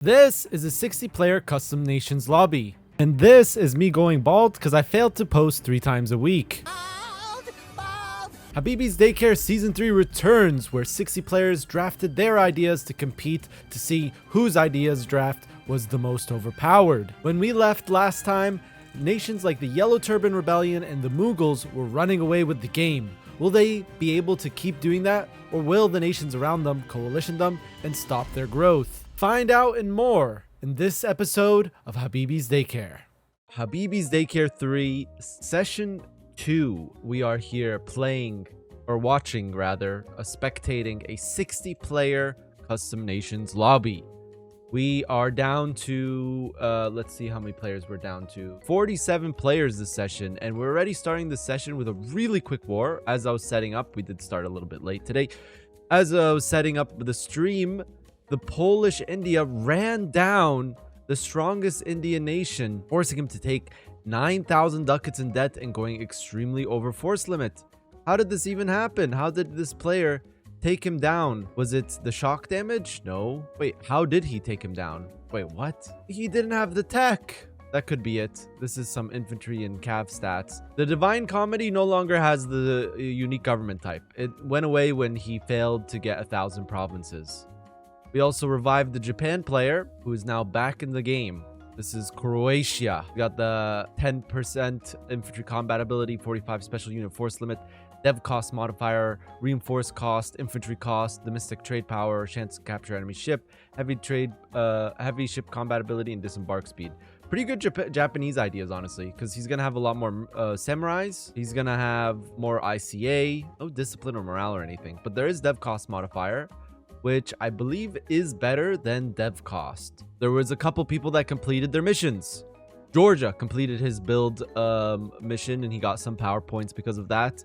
This is a 60-player custom nations lobby. And this is me going bald because I failed to post 3 times a week. Habibis Daycare Season 3 returns, where 60 players drafted their ideas to compete to see whose ideas draft was the most overpowered. When we left last time, nations like the Yellow Turban Rebellion and the Mughals were running away with the game. Will they be able to keep doing that, or will the nations around them coalition them and stop their growth? Find out and more in this episode of Habibis Daycare. Habibis Daycare 3, Session 2. We are here playing, or watching rather, spectating a 60-player custom nations lobby. We are down to, let's see how many players we're down to. 47 players this session, and we're already starting the session with a really quick war. As I was setting up, we did start a little bit late today. As I was setting up the stream, the Polish India ran down the strongest Indian nation, forcing him to take 9,000 ducats in debt and going extremely over force limit. How did this even happen? How did this player take him down? Was it the shock damage? No. Wait, how did he take him down? Wait, what? He didn't have the tech. That could be it. This is some infantry and cav stats. The Divine Comedy no longer has the unique government type. It went away when he failed to get 1,000 provinces. We also revived the Japan player, who is now back in the game. This is Croatia. We got the 10% infantry combat ability, 45 special unit force limit, dev cost modifier, reinforced cost, infantry cost, domestic trade power, chance to capture enemy ship, heavy ship combat ability, and disembark speed. Pretty good Japanese ideas, honestly, because he's gonna have a lot more samurais. He's gonna have more ICA, no discipline or morale or anything, but there is dev cost modifier, which I believe is better than dev cost. There was a couple people that completed their missions. Georgia completed his build mission, and he got some power points because of that.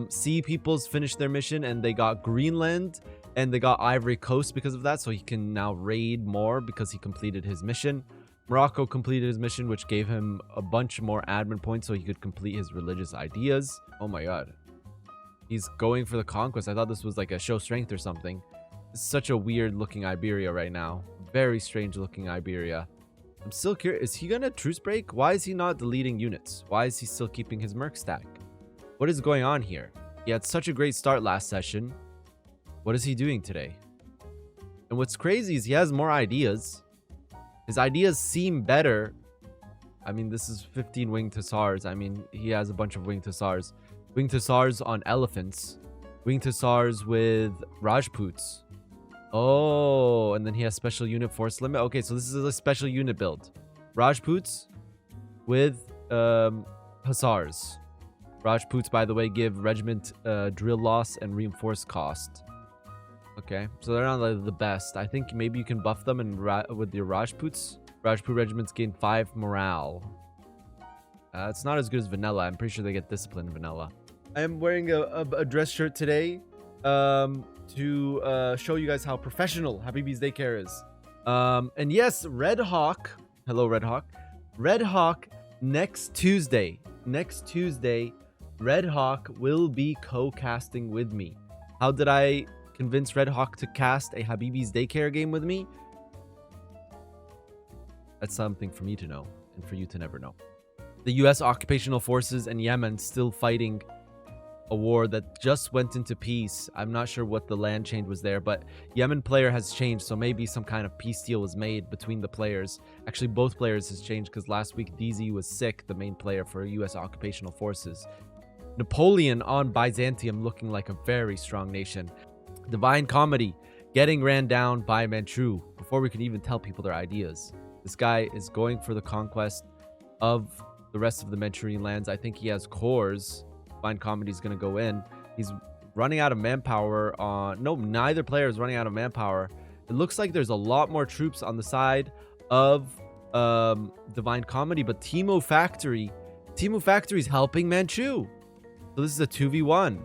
Sea peoples finished their mission, and they got Greenland, and they got Ivory Coast because of that, so he can now raid more because he completed his mission. Morocco completed his mission, which gave him a bunch more admin points so he could complete his religious ideas. Oh my god. He's going for the conquest. I thought this was like a show strength or something. It's such a weird looking Iberia right now. Very strange looking Iberia. I'm still curious. Is he gonna truce break? Why is he not deleting units? Why is he still keeping his merc stack? What is going on here? He had such a great start last session. What is he doing today? And what's crazy is he has more ideas. His ideas seem better. I mean, this is 15 winged hussars. I mean, he has a bunch of winged hussars. Winged hussars on elephants. Winged hussars with Rajputs. Oh, and then he has special unit force limit. Okay, so this is a special unit build. Rajputs with hussars. Rajputs, by the way, give regiment drill loss and reinforced cost. Okay, so they're not like the best. I think maybe you can buff them and with your Rajputs. Rajput regiments gain 5 morale. It's not as good as vanilla. I'm pretty sure they get discipline in vanilla. I am wearing a dress shirt today to show you guys how professional Habibis Daycare is. And yes, Red Hawk. Hello, Red Hawk. Red Hawk next Tuesday. Next Tuesday, Red Hawk will be co-casting with me. How did I convince Red Hawk to cast a Habibis Daycare game with me? That's something for me to know and for you to never know. The US occupational forces and Yemen still fighting a war that just went into peace. I'm not sure what the land change was there, but Yemen player has changed, so maybe some kind of peace deal was made between the players. Actually, both players has changed because last week DZ was sick, the main player for US occupational forces. Napoleon on Byzantium looking like a very strong nation. Divine Comedy getting ran down by Manchu before we could even tell people their ideas. This guy is going for the conquest of the rest of the Manchurian lands. I think he has cores. Divine Comedy is going to go in. He's running out of manpower on... No, neither player is running out of manpower. It looks like there's a lot more troops on the side of Divine Comedy, but Timo Factory is helping Manchu. So this is a 2v1.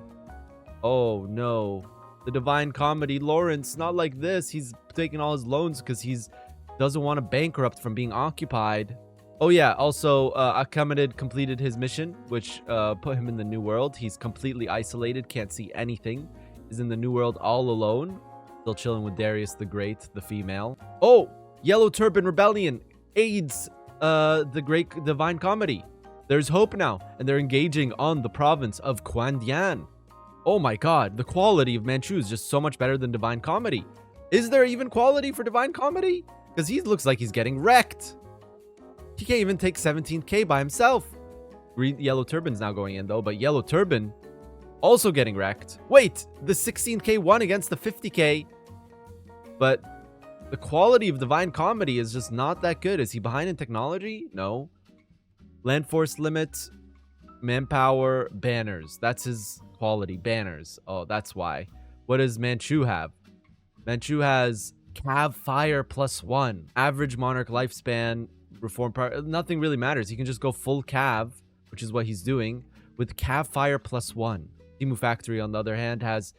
Oh no. The Divine Comedy, Lawrence, not like this. He's taking all his loans because he's doesn't want to bankrupt from being occupied. Oh yeah, also Akhamadid completed his mission, which put him in the New World. He's completely isolated, can't see anything. He's in the New World all alone. Still chilling with Darius the Great, the female. Oh, Yellow Turban Rebellion aids the Great Divine Comedy. There's hope now, and they're engaging on the province of Quandian. Oh my god, the quality of Manchu is just so much better than Divine Comedy. Is there even quality for Divine Comedy? Because he looks like he's getting wrecked. He can't even take 17k by himself. Yellow Turban's now going in though, but Yellow Turban also getting wrecked. Wait, the 16k won against the 50k. But the quality of Divine Comedy is just not that good. Is he behind in technology? No. Land force limit, manpower, banners. That's his quality, banners. Oh, that's why. What does Manchu have? Manchu has Cav Fire +1. Average monarch lifespan, reform power. Nothing really matters. He can just go full Cav, which is what he's doing, with Cav Fire +1. Timu Factory, on the other hand, has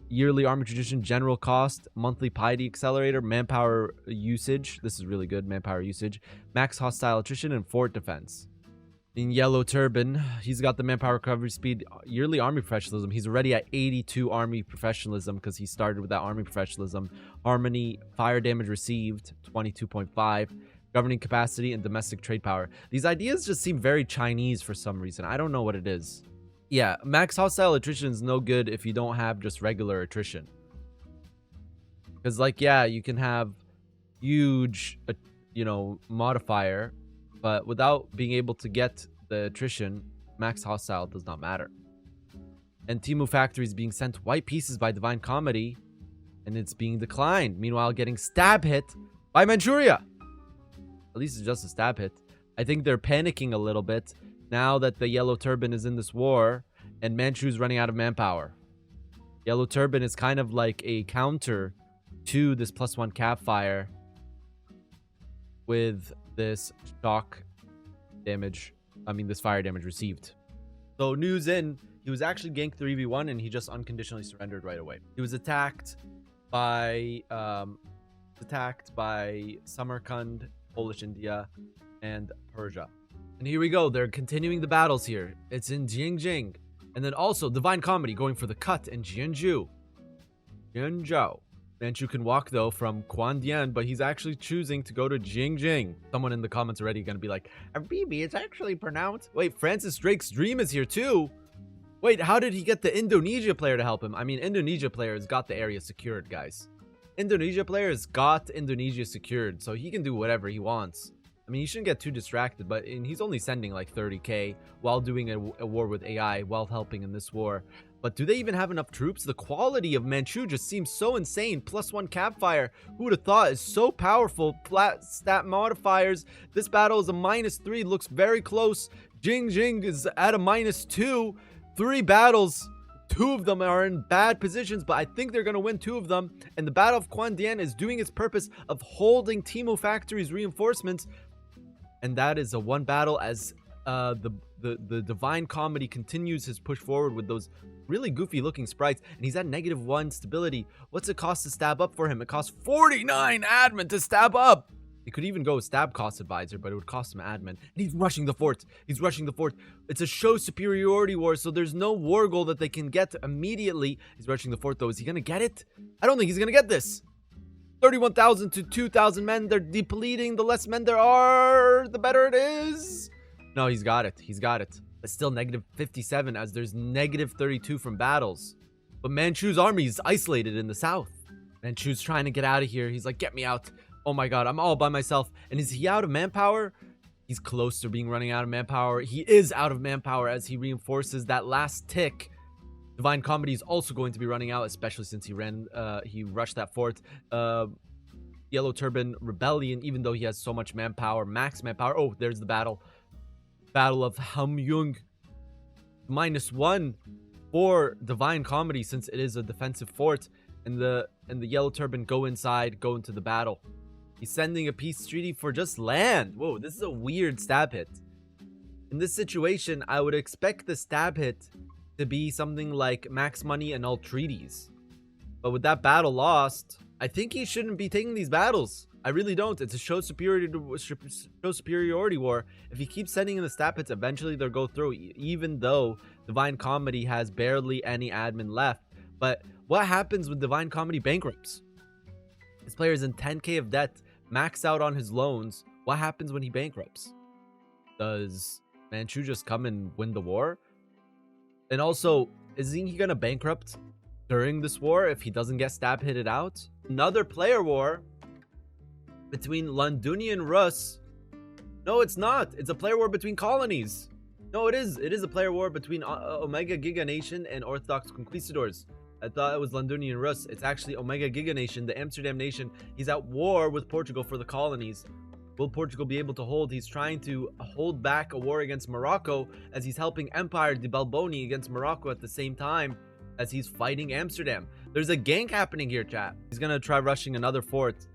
yearly army tradition, general cost, monthly piety accelerator, manpower usage. This is really good, manpower usage. Max hostile attrition and fort defense. In Yellow Turban, he's got the manpower recovery speed, yearly army professionalism. He's already at 82 army professionalism because he started with that army professionalism. Harmony, fire damage received, 22.5. Governing capacity and domestic trade power. These ideas just seem very Chinese for some reason. I don't know what it is. Yeah, max hostile attrition is no good if you don't have just regular attrition. Because, like, yeah, you can have huge, modifier, but without being able to get the attrition, max hostile does not matter. And Timu Factory is being sent white pieces by Divine Comedy, and it's being declined. Meanwhile, getting stab hit by Manchuria. At least it's just a stab hit. I think they're panicking a little bit now that the Yellow Turban is in this war and Manchu's running out of manpower. Yellow Turban is kind of like a counter to this +1 cap fire with this shock damage. I mean, this fire damage received. So news in, he was actually ganked 3v1 and he just unconditionally surrendered right away. He was attacked by Samarkand, Polish India, and Persia. And here we go. They're continuing the battles here. It's in Jiangjing. And then also Divine Comedy going for the cut in Jianzhou. Manchu can walk though from Quandian, but he's actually choosing to go to Jiangjing. Someone in the comments already going to be like, Habibi, it's actually pronounced. Wait, Francis Drake's Dream is here too. Wait, how did he get the Indonesia player to help him? I mean, Indonesia player has got the area secured, guys. Indonesia player has got Indonesia secured, so he can do whatever he wants. I mean, he shouldn't get too distracted, but he's only sending like 30k while doing a war with AI, while helping in this war. But do they even have enough troops? The quality of Manchu just seems so insane. +1 cap fire. Who would have thought is so powerful? Flat stat modifiers. This battle is a -3. Looks very close. Jiangjing is at a -2. 3 battles. 2 of them are in bad positions, but I think they're going to win 2 of them. And the Battle of Quandian is doing its purpose of holding Timu Factory's reinforcements. And that is a 1 battle as the Divine Comedy continues his push forward with those really goofy looking sprites. And he's at -1 stability. What's it cost to stab up for him? It costs 49 admin to stab up. It could even go stab cost advisor, but it would cost him admin. And he's rushing the fort. He's rushing the fort. It's a show superiority war, so there's no war goal that they can get immediately. He's rushing the fort though. Is he going to get it? I don't think he's going to get this. 31,000 to 2,000 men. They're depleting. The less men there are, the better it is. No, he's got it. He's got it. But still -57 as there's -32 from battles. But Manchu's army is isolated in the south. Manchu's trying to get out of here. He's like, get me out. Oh my god, I'm all by myself. And is he out of manpower? He's close to being running out of manpower. He is out of manpower as he reinforces that last tick. Divine Comedy is also going to be running out, especially since he rushed that fort. Yellow Turban Rebellion, even though he has so much manpower, max manpower. Oh, there's the battle. Battle of Hamyung. -1 for Divine Comedy since it is a defensive fort. And the Yellow Turban go inside, go into the battle. He's sending a peace treaty for just land. Whoa, this is a weird stab hit. In this situation, I would expect the stab hit to be something like max money and all treaties. But with that battle lost, I think he shouldn't be taking these battles. I really don't. It's a show superiority war. If he keeps sending in the stab hits, eventually they'll go through, even though Divine Comedy has barely any admin left. But what happens when Divine Comedy bankrupts? This player is in 10k of debt, maxed out on his loans. What happens when he bankrupts? Does Manchu just come and win the war? And also, isn't he gonna bankrupt during this war if he doesn't get stab hitted out? Another player war between Londonian Rus. No, it's not. It's a player war between colonies. No, it is. It is a player war between Omega Giga Nation and Orthodox Conquistadors. I thought it was Londonian Rus. It's actually Omega Giga Nation, the Amsterdam nation. He's at war with Portugal for the colonies. Will Portugal be able to hold? He's trying to hold back a war against Morocco as he's helping Empire de Balboni against Morocco at the same time as he's fighting Amsterdam. There's a gank happening here, chat. He's gonna try rushing another fort.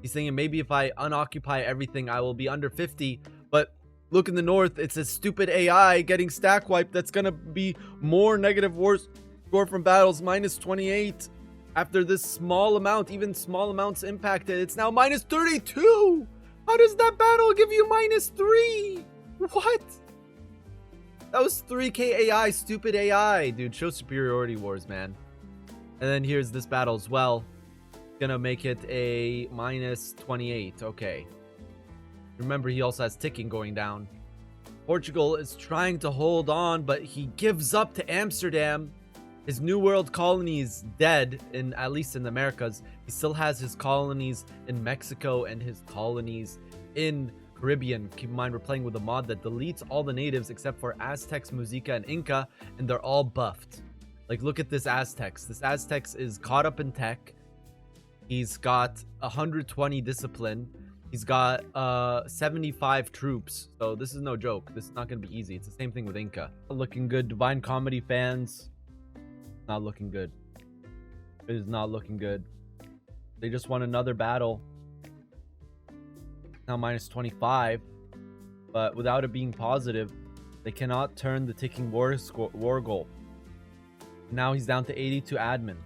He's thinking maybe if I unoccupy everything, I will be under 50. But look in the north, it's a stupid AI getting stack wiped. That's gonna be more negative war score from battles, minus 28. After this small amount, even small amounts impacted, it's now minus 32. How does that battle give you minus 3? What? That was 3k AI, stupid AI. Dude, show superiority wars, man. And then here's this battle as well. Gonna make it a minus 28. Okay. Remember, he also has ticking going down. Portugal is trying to hold on, but he gives up to Amsterdam. His New World colony is dead, at least in the Americas. He still has his colonies in Mexico and his colonies in Caribbean. Keep in mind, we're playing with a mod that deletes all the natives except for Aztecs, Muisca, and Inca, and they're all buffed. Like, look at this Aztecs. This Aztecs is caught up in tech. He's got 120 discipline. He's got 75 troops. So this is no joke. This is not going to be easy. It's the same thing with Inca. Looking good. Divine Comedy fans. Not looking good. It is not looking good. They just won another battle. Now minus 25. But without it being positive, they cannot turn the ticking war goal. Now he's down to 82 admin.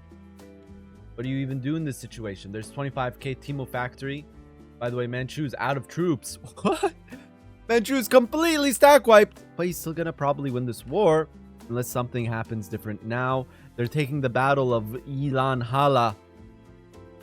What do you even do in this situation? There's 25k Timo factory. By the way, Manchu's out of troops. What? Manchu's completely stack wiped. But he's still gonna probably win this war. Unless something happens different now. They're taking the battle of Ilan Hala.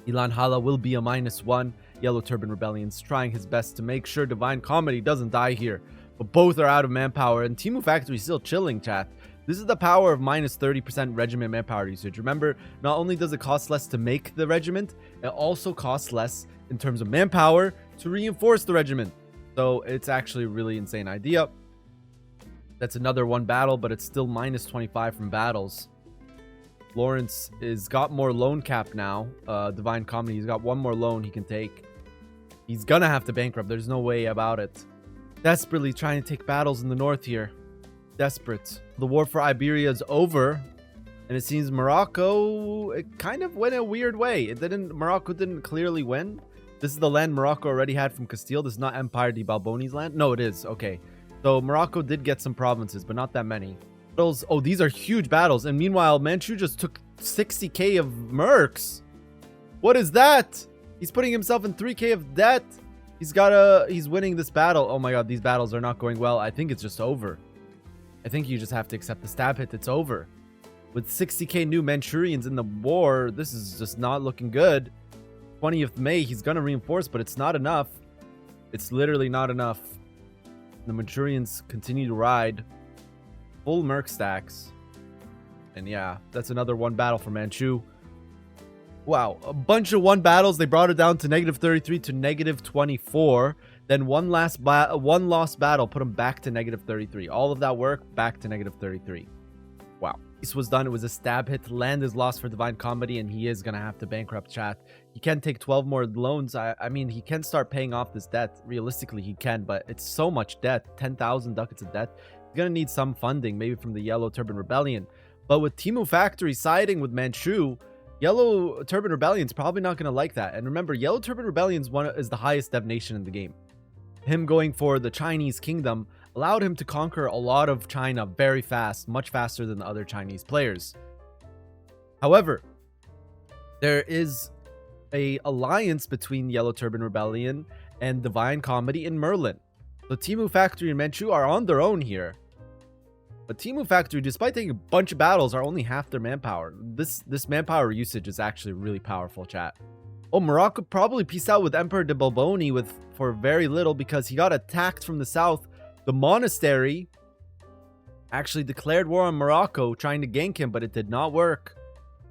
Ilan Hala will be a -1. Yellow Turban Rebellion's trying his best to make sure Divine Comedy doesn't die here. But both are out of manpower. And Timu Factory is still chilling, chat. This is the power of minus 30% regiment manpower usage. Remember, not only does it cost less to make the regiment, it also costs less in terms of manpower to reinforce the regiment. So it's actually a really insane idea. That's another one battle, but it's still minus 25 from battles. Lawrence is got more loan cap now. Divine Comedy, he's got one more loan he can take. He's gonna have to bankrupt. There's no way about it. Desperately trying to take battles in the north here. Desperate. The war for Iberia is over. And it seems Morocco, it kind of went a weird way. Morocco didn't clearly win. This is the land Morocco already had from Castile. This is not Empire de Balboni's land. No, it is. Okay. So Morocco did get some provinces, but not that many. Battles. Oh, these are huge battles. And meanwhile, Manchu just took 60k of mercs. What is that? He's putting himself in 3k of debt. He's winning this battle. Oh my god, these battles are not going well. I think it's just over. I think you just have to accept the stab hit. It's over. With 60k new Manchurians in the war, this is just not looking good. 20th May, he's gonna reinforce, but it's not enough. It's literally not enough. The Manchurians continue to ride. Full merc stacks. And yeah, that's another one battle for Manchu. Wow, a bunch of one battles. They brought it down to -33 to -24. Then one lost battle put him back to -33. All of that work back to -33. Wow. This was done. It was a stab hit. Land is lost for Divine Comedy, and he is going to have to bankrupt, chat. He can take 12 more loans. I mean, he can start paying off this debt. Realistically, he can, but it's so much debt. 10,000 ducats of debt. He's going to need some funding, maybe from the Yellow Turban Rebellion. But with Timu Factory siding with Manchu, Yellow Turban Rebellion's probably not going to like that. And remember, Yellow Turban Rebellion's is the highest dev nation in the game. Him going for the Chinese kingdom allowed him to conquer a lot of China very fast, much faster than the other Chinese players. However, there is a alliance between Yellow Turban Rebellion and Divine Comedy in Merlin. So Timu Factory and Manchu are on their own here. But Timu Factory, despite taking a bunch of battles, are only half their manpower. This manpower usage is actually really powerful, chat. Oh, Morocco probably peaced out with Emperor de Borboni for very little because he got attacked from the south. The monastery actually declared war on Morocco, trying to gank him, but it did not work.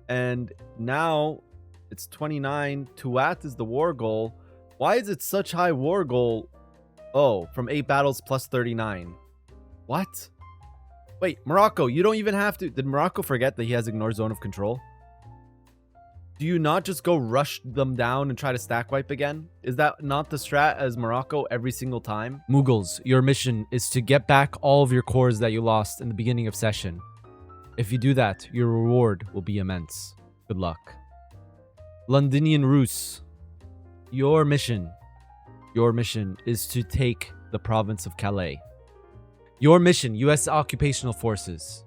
And now it's 29. Tuat is the war goal. Why is it such high war goal? Oh, from 8 battles plus 39. What? Wait, Morocco, you don't even have to. Did Morocco forget that he has ignore zone of control? Do you not just go rush them down and try to stack wipe again? Is that not the strat as Morocco every single time? Mughals, your mission is to get back all of your cores that you lost in the beginning of session. If you do that, your reward will be immense. Good luck. Londinian Rus, your mission is to take the province of Calais. Your mission, U.S. occupational forces,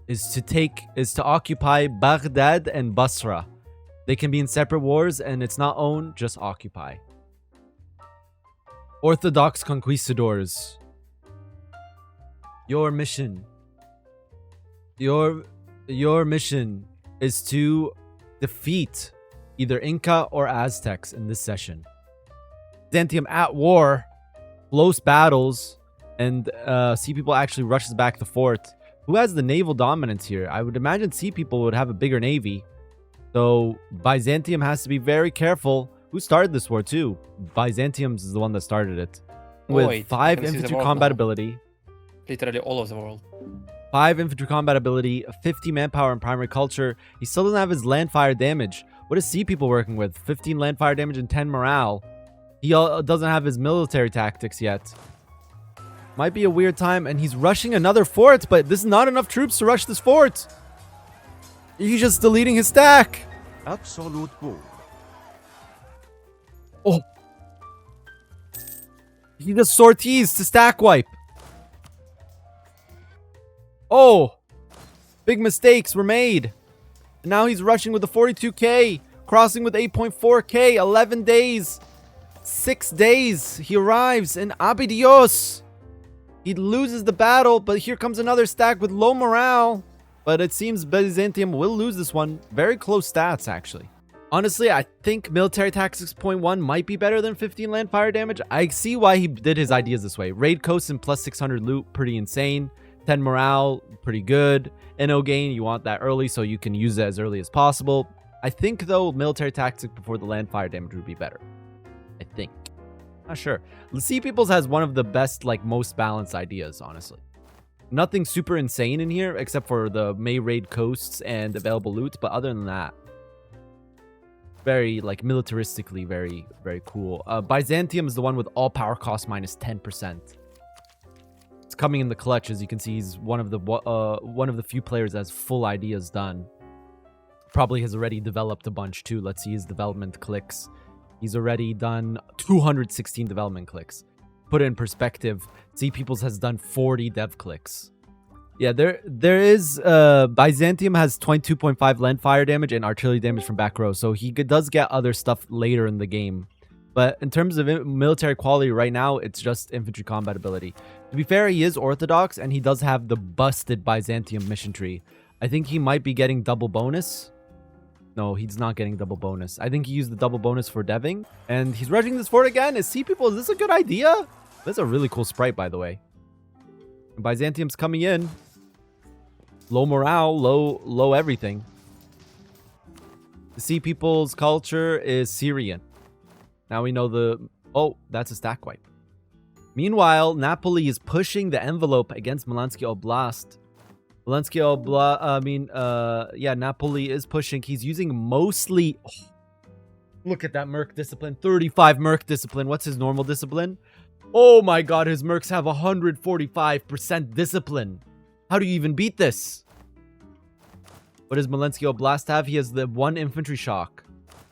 is to occupy Baghdad and Basra. They can be in separate wars, and it's not own, just occupy. Orthodox conquistadors. Your mission is to defeat either Inca or Aztecs in this session. Byzantium at war, close battles, and Sea People actually rushes back the fort. Who has the naval dominance here? I would imagine Sea People would have a bigger navy. So Byzantium has to be very careful. Who started this war too? Byzantium is the one that started it. With 5 infantry combat ability. Literally all of the world. 5 infantry combat ability, 50 manpower and primary culture. He still doesn't have his land fire damage. What is Sea People working with? 15 land fire damage and 10 morale. He doesn't have his military tactics yet. Might be a weird time, and he's rushing another fort, but this is not enough troops to rush this fort. He's just deleting his stack. Absolute goal. Oh. He just sorties to stack wipe. Oh. Big mistakes were made. And now he's rushing with the 42k. Crossing with 8.4k. 11 days. 6 days. He arrives in Abidios. He loses the battle, but here comes another stack with low morale. But it seems Byzantium will lose this one. Very close stats, actually. Honestly, I think military tactics 6.1 might be better than 15 land fire damage. I see why he did his ideas this way. Raid coast and plus 600 loot, pretty insane. 10 morale, pretty good. NO gain, you want that early so you can use it as early as possible. I think, though, military tactics before the land fire damage would be better. I think. Not sure. Sea Peoples has one of the best, most balanced ideas, honestly. Nothing super insane in here except for the May raid coasts and available loot, but other than that, very militaristically very, very cool. Byzantium is the one with all power cost minus 10%. It's coming in the clutch. As you can see, he's one of the few players that has full ideas done. Probably has already developed a bunch too. Let's see his development clicks. He's already done 216 development clicks. Put it in perspective, Sea Peoples has done 40 dev clicks. Yeah, there is Byzantium has 22.5 land fire damage and artillery damage from back row, so he does get other stuff later in the game. But in terms of military quality right now, it's just infantry combat ability. To be fair, he is orthodox and he does have the busted Byzantium mission tree. I think he might be getting double bonus. No, he's not getting double bonus. I think he used the double bonus for deving. And he's rushing this fort again. Is Sea People, is this a good idea? That's a really cool sprite, by the way. Byzantium's coming in. Low morale, low everything. The Sea People's culture is Syrian. Now we know the... Oh, that's a stack wipe. Meanwhile, Napoli is pushing the envelope against Smolensk Oblast. Napoli is pushing. He's using mostly... Oh, look at that Merc discipline. 35 Merc discipline. What's his normal discipline? Oh my god, his Mercs have 145% discipline. How do you even beat this? What does Smolensk Oblast have? He has the 1 infantry shock.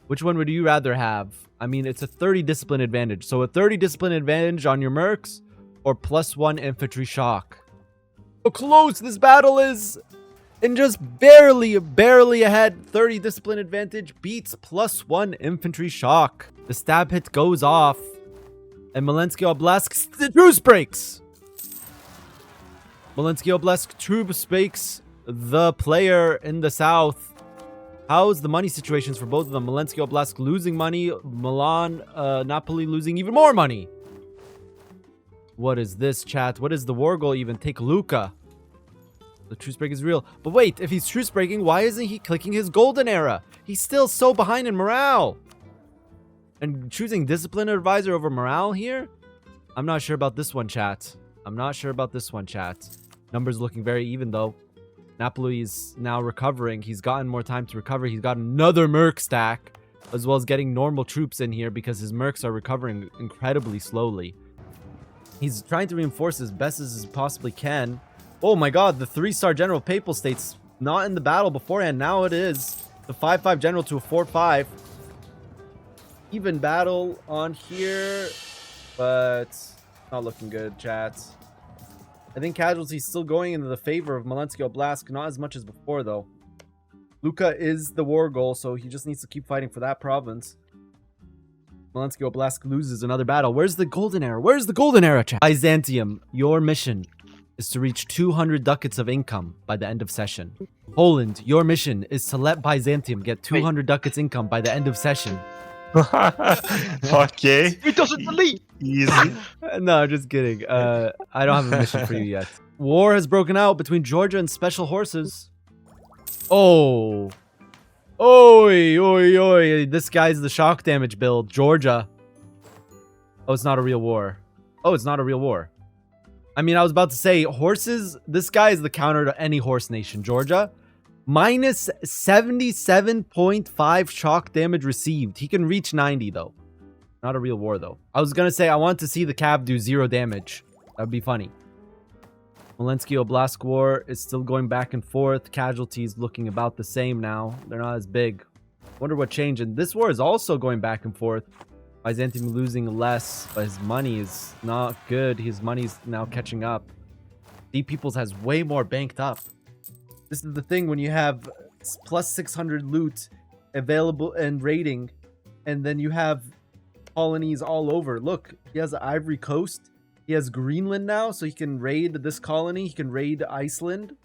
Which one would you rather have? I mean, it's a 30 discipline advantage. So a 30 discipline advantage on your Mercs or +1 infantry shock. How close this battle is. And just barely ahead. 30 discipline advantage beats +1 infantry shock. The stab hit goes off. And Smolensk Oblast, the truce breaks. Smolensk Oblast truce breaks the player in the south. How's the money situations for both of them? Malensky Oblast losing money. Milan, Napoli losing even more money. What is this, chat? What is the war goal even? Take Luca. The truce break is real. But wait, if he's truce breaking, why isn't he clicking his golden era? He's still so behind in morale. And choosing discipline advisor over morale here? I'm not sure about this one, chat. I'm not sure about this one, chat. Numbers looking very even, though. Napoli is now recovering. He's gotten more time to recover. He's got another merc stack, as well as getting normal troops in here because his mercs are recovering incredibly slowly. He's trying to reinforce as best as he possibly can. Oh my god, the 3-star general Papal States not in the battle beforehand. Now it is. The 5-5 general to a 4-5. Even battle on here, but not looking good, chat. I think casualties still going into the favor of Malensky Oblast, not as much as before, though. Luca is the war goal, so he just needs to keep fighting for that province. Malensky Oblast loses another battle. Where's the golden era? Where's the golden era, chat? Byzantium, your mission is to reach 200 ducats of income by the end of session. Poland, your mission is to let Byzantium get 200 ducats income by the end of session. Okay. It doesn't delete. Easy. No, just kidding. I don't have a mission for you yet. War has broken out between Georgia and Special Horses. Oh. Oi, oi, oi. This guy's the shock damage build. Georgia. Oh, it's not a real war. Oh, it's not a real war. I mean, I was about to say, horses. This guy is the counter to any horse nation. Georgia. Minus 77.5 shock damage received. He can reach 90, though. Not a real war, though. I was going to say, I want to see the Cav do 0 damage. That would be funny. Malensky Oblast War is still going back and forth. Casualties looking about the same now. They're not as big. Wonder what changed. And this war is also going back and forth. Byzantium losing less, but his money is not good. His money's now catching up. D Peoples has way more banked up. This is the thing when you have plus 600 loot available and rating, and then you have colonies all over. Look, he has Ivory Coast. He has Greenland now, so he can raid this colony. He can raid Iceland.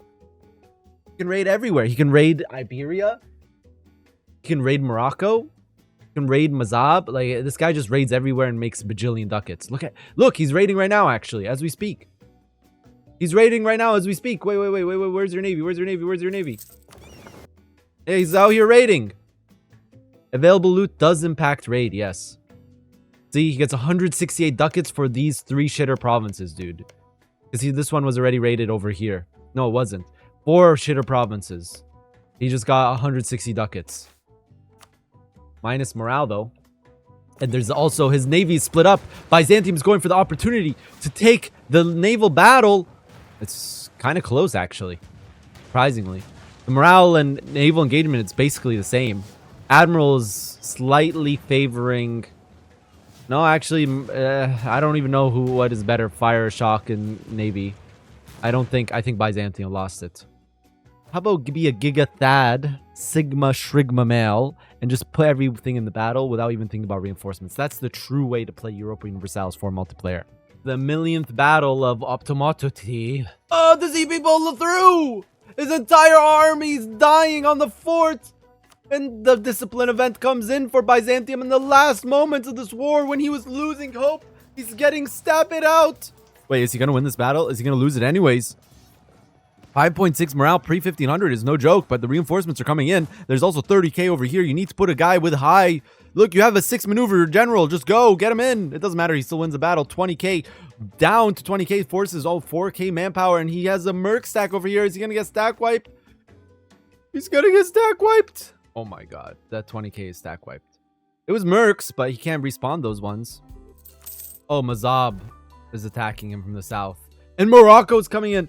He can raid everywhere. He can raid Iberia. He can raid Morocco. He can raid Mazab. Like, this guy just raids everywhere and makes a bajillion ducats. Look, he's raiding right now, actually, as we speak. He's raiding right now as we speak. Wait. Where's your navy? Where's your navy? Where's your navy? Hey, he's out here raiding. Available loot does impact raid, yes. See, he gets 168 ducats for these 3 shitter provinces, dude. Because this one was already raided over here. No, it wasn't. 4 shitter provinces. He just got 160 ducats. Minus morale, though. And there's also his navy split up. Byzantium's going for the opportunity to take the naval battle. It's kind of close, actually. Surprisingly. The morale and naval engagement, it's basically the same. Admiral is slightly favoring... No, actually, I don't even know what is better, fire, shock, and navy. I think Byzantium lost it. How about be a Giga Thad, Sigma Shrigma male, and just put everything in the battle without even thinking about reinforcements? That's the true way to play Europa Universalis IV multiplayer. The millionth battle of Optomatoti. Oh, does he pull through? His entire army's dying on the fort. And the discipline event comes in for Byzantium in the last moments of this war when he was losing hope. He's getting stabbed out. Wait, is he going to win this battle? Is he going to lose it anyways? 5.6 morale pre-1500 is no joke, but the reinforcements are coming in. There's also 30k over here. You need to put a guy with high... Look, you have a 6 maneuver general. Just go. Get him in. It doesn't matter. He still wins the battle. 20k down to 20k forces. Oh, 4k manpower. And he has a merc stack over here. Is he going to get stack wiped? He's going to get stack wiped. Oh my god. That 20k is stack wiped. It was mercs, but he can't respawn those ones. Oh, Mazab is attacking him from the south. And Morocco's coming in.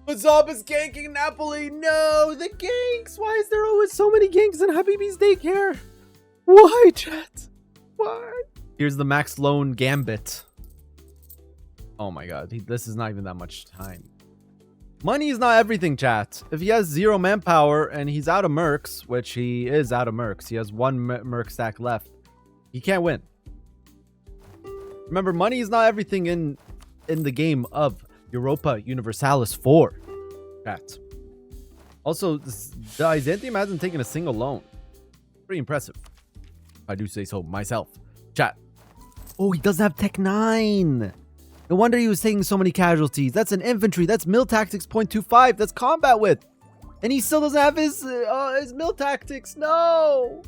Mazab is ganking Napoli. No, the ganks. Why is there always so many ganks in Habibis Daycare? Why, chat? Why? Here's the Max Loan Gambit. Oh my god. This is not even that much time. Money is not everything, chat. If he has 0 manpower and he's out of mercs, which he is out of mercs. He has 1 merc stack left. He can't win. Remember, money is not everything in the game of Europa Universalis IV. Chat. Also, the Byzantium hasn't taken a single loan. Pretty impressive. If I do say so myself. Chat. Oh, he doesn't have Tech 9. No wonder he was taking so many casualties. That's an infantry. That's mil tactics 0.25. That's combat width. And he still doesn't have his mil tactics. No.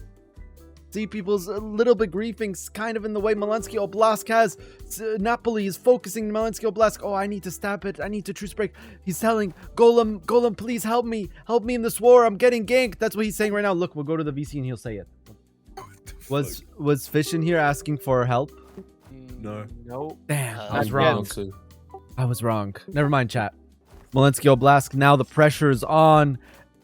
See, people's a little bit griefing, kind of in the way Malensky Oblast has. Napoli is focusing Malensky Oblast. Oh, I need to stab it. I need to truce break. He's telling Golem, please help me. Help me in this war. I'm getting ganked. That's what he's saying right now. Look, we'll go to the VC and he'll say it. Was Fish in here asking for help? No. No. Damn, I was wrong. I was wrong. Never mind, chat. Malensky Oblast, now the pressure is on.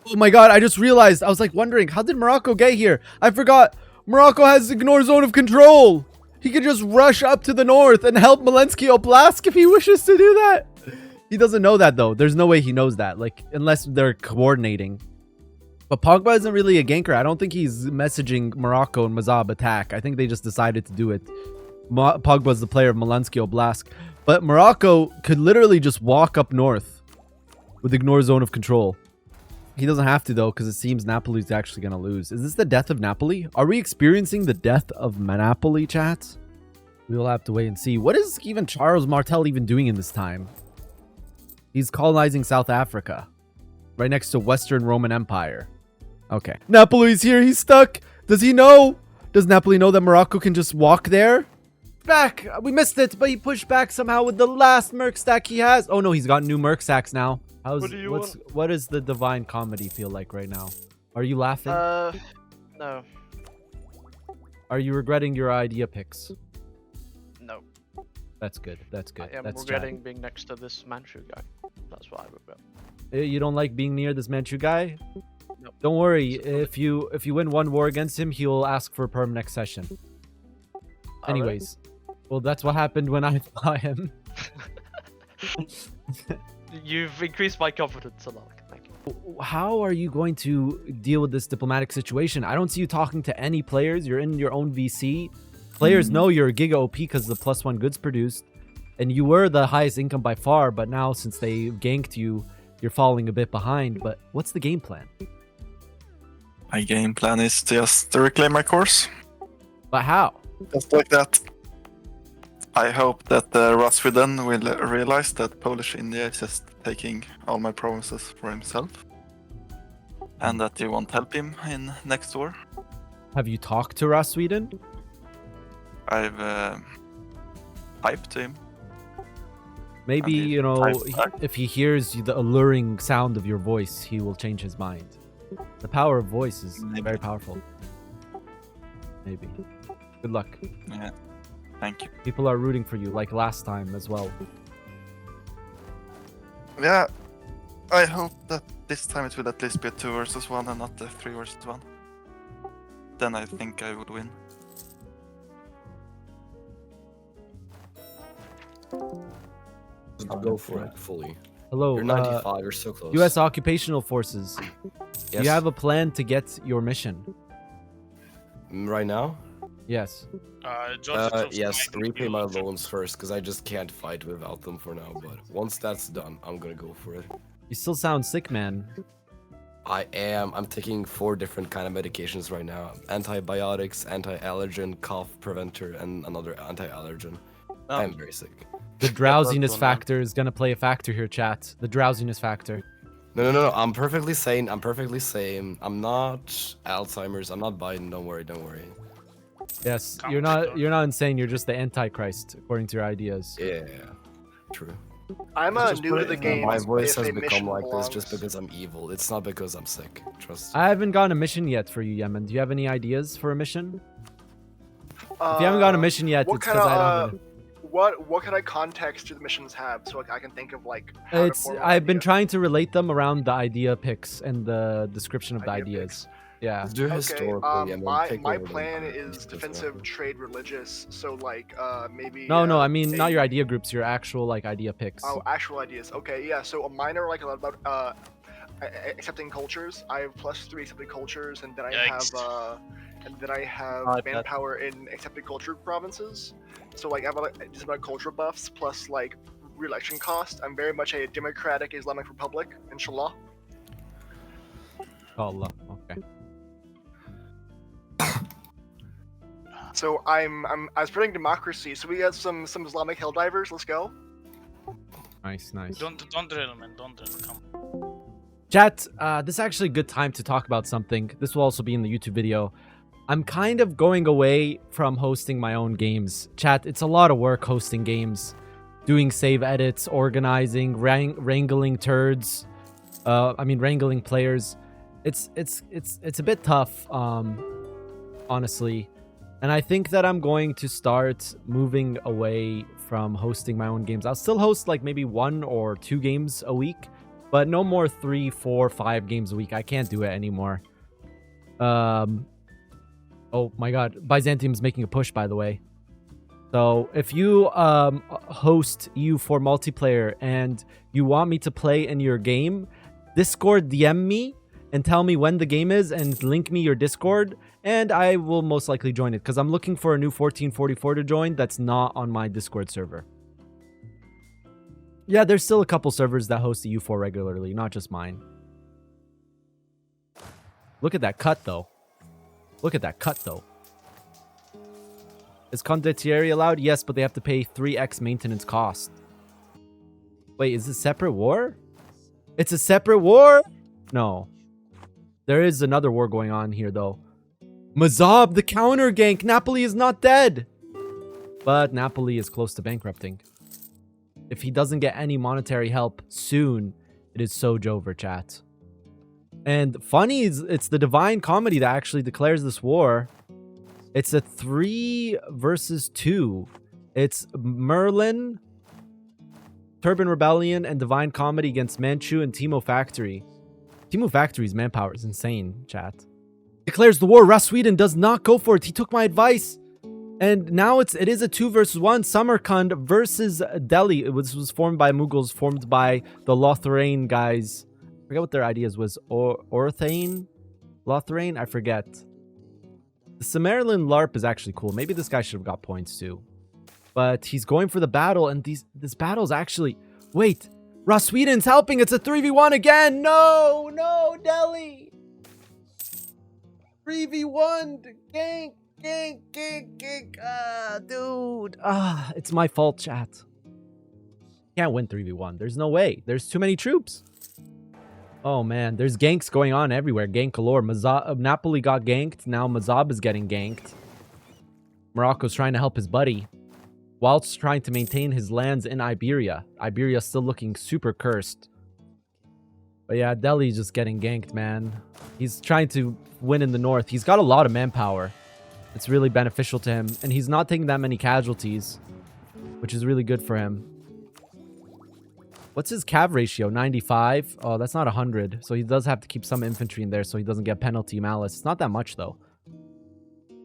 Oh my god, I just realized. I was like wondering, how did Morocco get here? I forgot. Morocco has ignore zone of control. He could just rush up to the north and help Malensky Oblast if he wishes to do that. He doesn't know that though. There's no way he knows that, like, unless they're coordinating. But Pogba isn't really a ganker. I don't think he's messaging Morocco and Mazab attack. I think they just decided to do it. Pogba's the player of Malensky Oblast. But Morocco could literally just walk up north with ignore zone of control. He doesn't have to though, because it seems Napoli's actually going to lose. Is this the death of Napoli? Are we experiencing the death of Napoli, chat? We will have to wait and see. What is even Charles Martel even doing in this time? He's colonizing South Africa, right next to Western Roman Empire. Okay. Napoli's here. He's stuck. Does he know? Does Napoli know that Morocco can just walk there? Back. We missed it, but he pushed back somehow with the last merc stack he has. Oh no, he's got new merc stacks now. What does the divine comedy feel like right now? Are you laughing? No. Are you regretting your idea picks? No. That's good. That's good. I am That's regretting being next to this Manchu guy. That's what I regret. You don't like being near this Manchu guy? No. Don't worry. If you win one war against him, he'll ask for a perm next session. Anyways, well, that's what happened when I fought him. You've increased my confidence a lot. Thank you. How are you going to deal with this diplomatic situation? I don't see you talking to any players. You're in your own VC. Players know you're Giga OP because the +1 goods produced. And you were the highest income by far, but now since they ganked you, you're falling a bit behind. But what's the game plan? My game plan is just to reclaim my course. But how? Just like that. I hope that Rasputin will realize that Polish India is just taking all my provinces for himself. And that you won't help him in next war. Have you talked to Sweden? I've typed to him. Maybe, you know, if he hears the alluring sound of your voice, he will change his mind. The power of voice is very powerful. Maybe. Good luck. Yeah. Thank you. People are rooting for you, like last time as well. Yeah. I hope that this time it will at least be a 2 versus 1 and not a 3 versus 1. Then I think I would win. I'll go for it fully. Hello. You're 95. You're so close. U.S. occupational forces. Yes. Do you have a plan to get your mission? Right now? Yes. Yes, repay my loans first, because I just can't fight without them for now. But once that's done, I'm gonna go for it. You still sound sick, man. I am. I'm taking 4 different kind of medications right now. Antibiotics, anti-allergen, cough preventer, and another anti-allergen. I'm very sick. The drowsiness factor is gonna play a factor here, chat. The drowsiness factor. No. I'm perfectly sane. I'm perfectly sane. I'm not Alzheimer's. I'm not Biden. Don't worry. Yes, you're not insane. You're just the Antichrist, according to your ideas. Yeah, true. I'm new to the game. My voice has become like this just because I'm evil. It's not because I'm sick. Trust. I haven't gotten a mission yet for you, Yemen. Do you have any ideas for a mission? If you haven't gotten a mission yet, it's because I don't. What kind of context do the missions have, so I can think of like? I've been trying to relate them around the idea picks and the description of the ideas. Yeah. Okay. My plan is defensive, trade, religious. So like maybe. No. I mean not your idea groups. Your actual like idea picks. Oh, actual ideas. Okay. Yeah. So mine are like a lot about accepting cultures. I have +3 accepted cultures, and then I have manpower in accepted culture provinces. So like I have just about cultural buffs plus like re-election cost. I'm very much a democratic Islamic republic, inshallah. Allah. Okay. So I was spreading democracy. So we got some Islamic hell divers. Let's go. Nice, nice. Don't drill, man. Don't drill. Come. Chat, this is actually a good time to talk about something. This will also be in the YouTube video. I'm kind of going away from hosting my own games. Chat, it's a lot of work hosting games. Doing save edits, organizing, wrangling turds. Wrangling players. It's a bit tough, honestly. And I think that I'm going to start moving away from hosting my own games. I'll still host like maybe 1 or 2 games a week, but no more 3, 4, 5 games a week. I can't do it anymore. Oh my god, Byzantium's making a push, by the way. So if you host EU4 multiplayer and you want me to play in your game, Discord DM me and tell me when the game is and link me your Discord, and I will most likely join it because I'm looking for a new 1444 to join that's not on my Discord server. Yeah, there's still a couple servers that host EU4 regularly, not just mine. Look at that cut, though. Look at that cut, though. Is condottieri allowed? Yes, but they have to pay 3x maintenance cost. Wait, is this separate war? It's a separate war? No. There is another war going on here, though. Mazab, the counter gank. Napoli is not dead. But Napoli is close to bankrupting. If he doesn't get any monetary help soon, it is so over, chat. And funny is, it's the Divine Comedy that actually declares this war. It's a 3 versus 2. It's Merlin, Turban Rebellion, and Divine Comedy against Manchu and Timo Factory. Timo Factory's manpower is insane, chat. Declares the war. Sweden does not go for it. He took my advice. And now it is a 2 versus 1. Samarkand versus Delhi. This was formed by Mughals, formed by the Lotharing guys. I forget what their ideas was. Orthain? Lotharing? I forget. The Samarlin LARP is actually cool. Maybe this guy should have got points too. But he's going for the battle, and this battle is actually... Wait! Sweden's helping! It's a 3v1 again! No! No, Delhi! 3v1! Gank! Dude. It's my fault, chat. Can't win 3v1. There's no way. There's too many troops. Oh, man. There's ganks going on everywhere. Gank galore. Napoli got ganked. Now Mazab is getting ganked. Morocco's trying to help his buddy, whilst trying to maintain his lands in Iberia. Iberia's still looking super cursed. But yeah, Delhi's just getting ganked, man. He's trying to win in the north. He's got a lot of manpower. It's really beneficial to him. And he's not taking that many casualties, which is really good for him. What's his cav ratio? 95? Oh, that's not 100. So he does have to keep some infantry in there so he doesn't get penalty malice. It's not that much, though.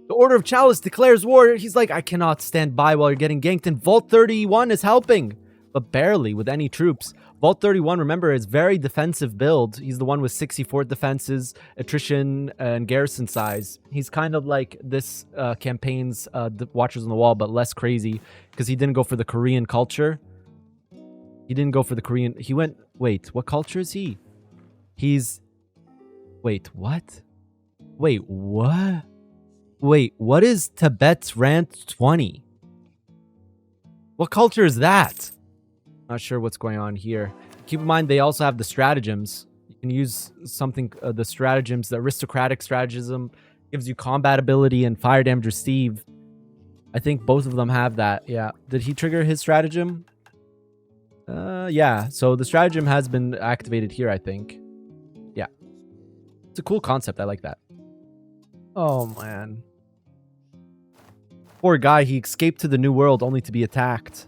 The Order of Chalice declares war. He's like, I cannot stand by while you're getting ganked. And Vault 31 is helping, but barely with any troops. Vault 31, remember, is very defensive build. He's the one with 64 defenses, attrition, and garrison size. He's kind of like this campaign's Watchers on the Wall, but less crazy because he didn't go for the Korean culture. He didn't go for the Korean. He went... Wait, what culture is he? He's... Wait, what? Wait, what? Wait, what is Tibet's Rant 20? What culture is that? Not sure what's going on here. Keep in mind, they also have the stratagems. You can use something, the stratagems, the aristocratic stratagem gives you combat ability and fire damage received. I think both of them have that. Yeah. Did he trigger his stratagem? Yeah. So the stratagem has been activated here, I think. Yeah. It's a cool concept. I like that. Oh, man. Poor guy. He escaped to the New World only to be attacked.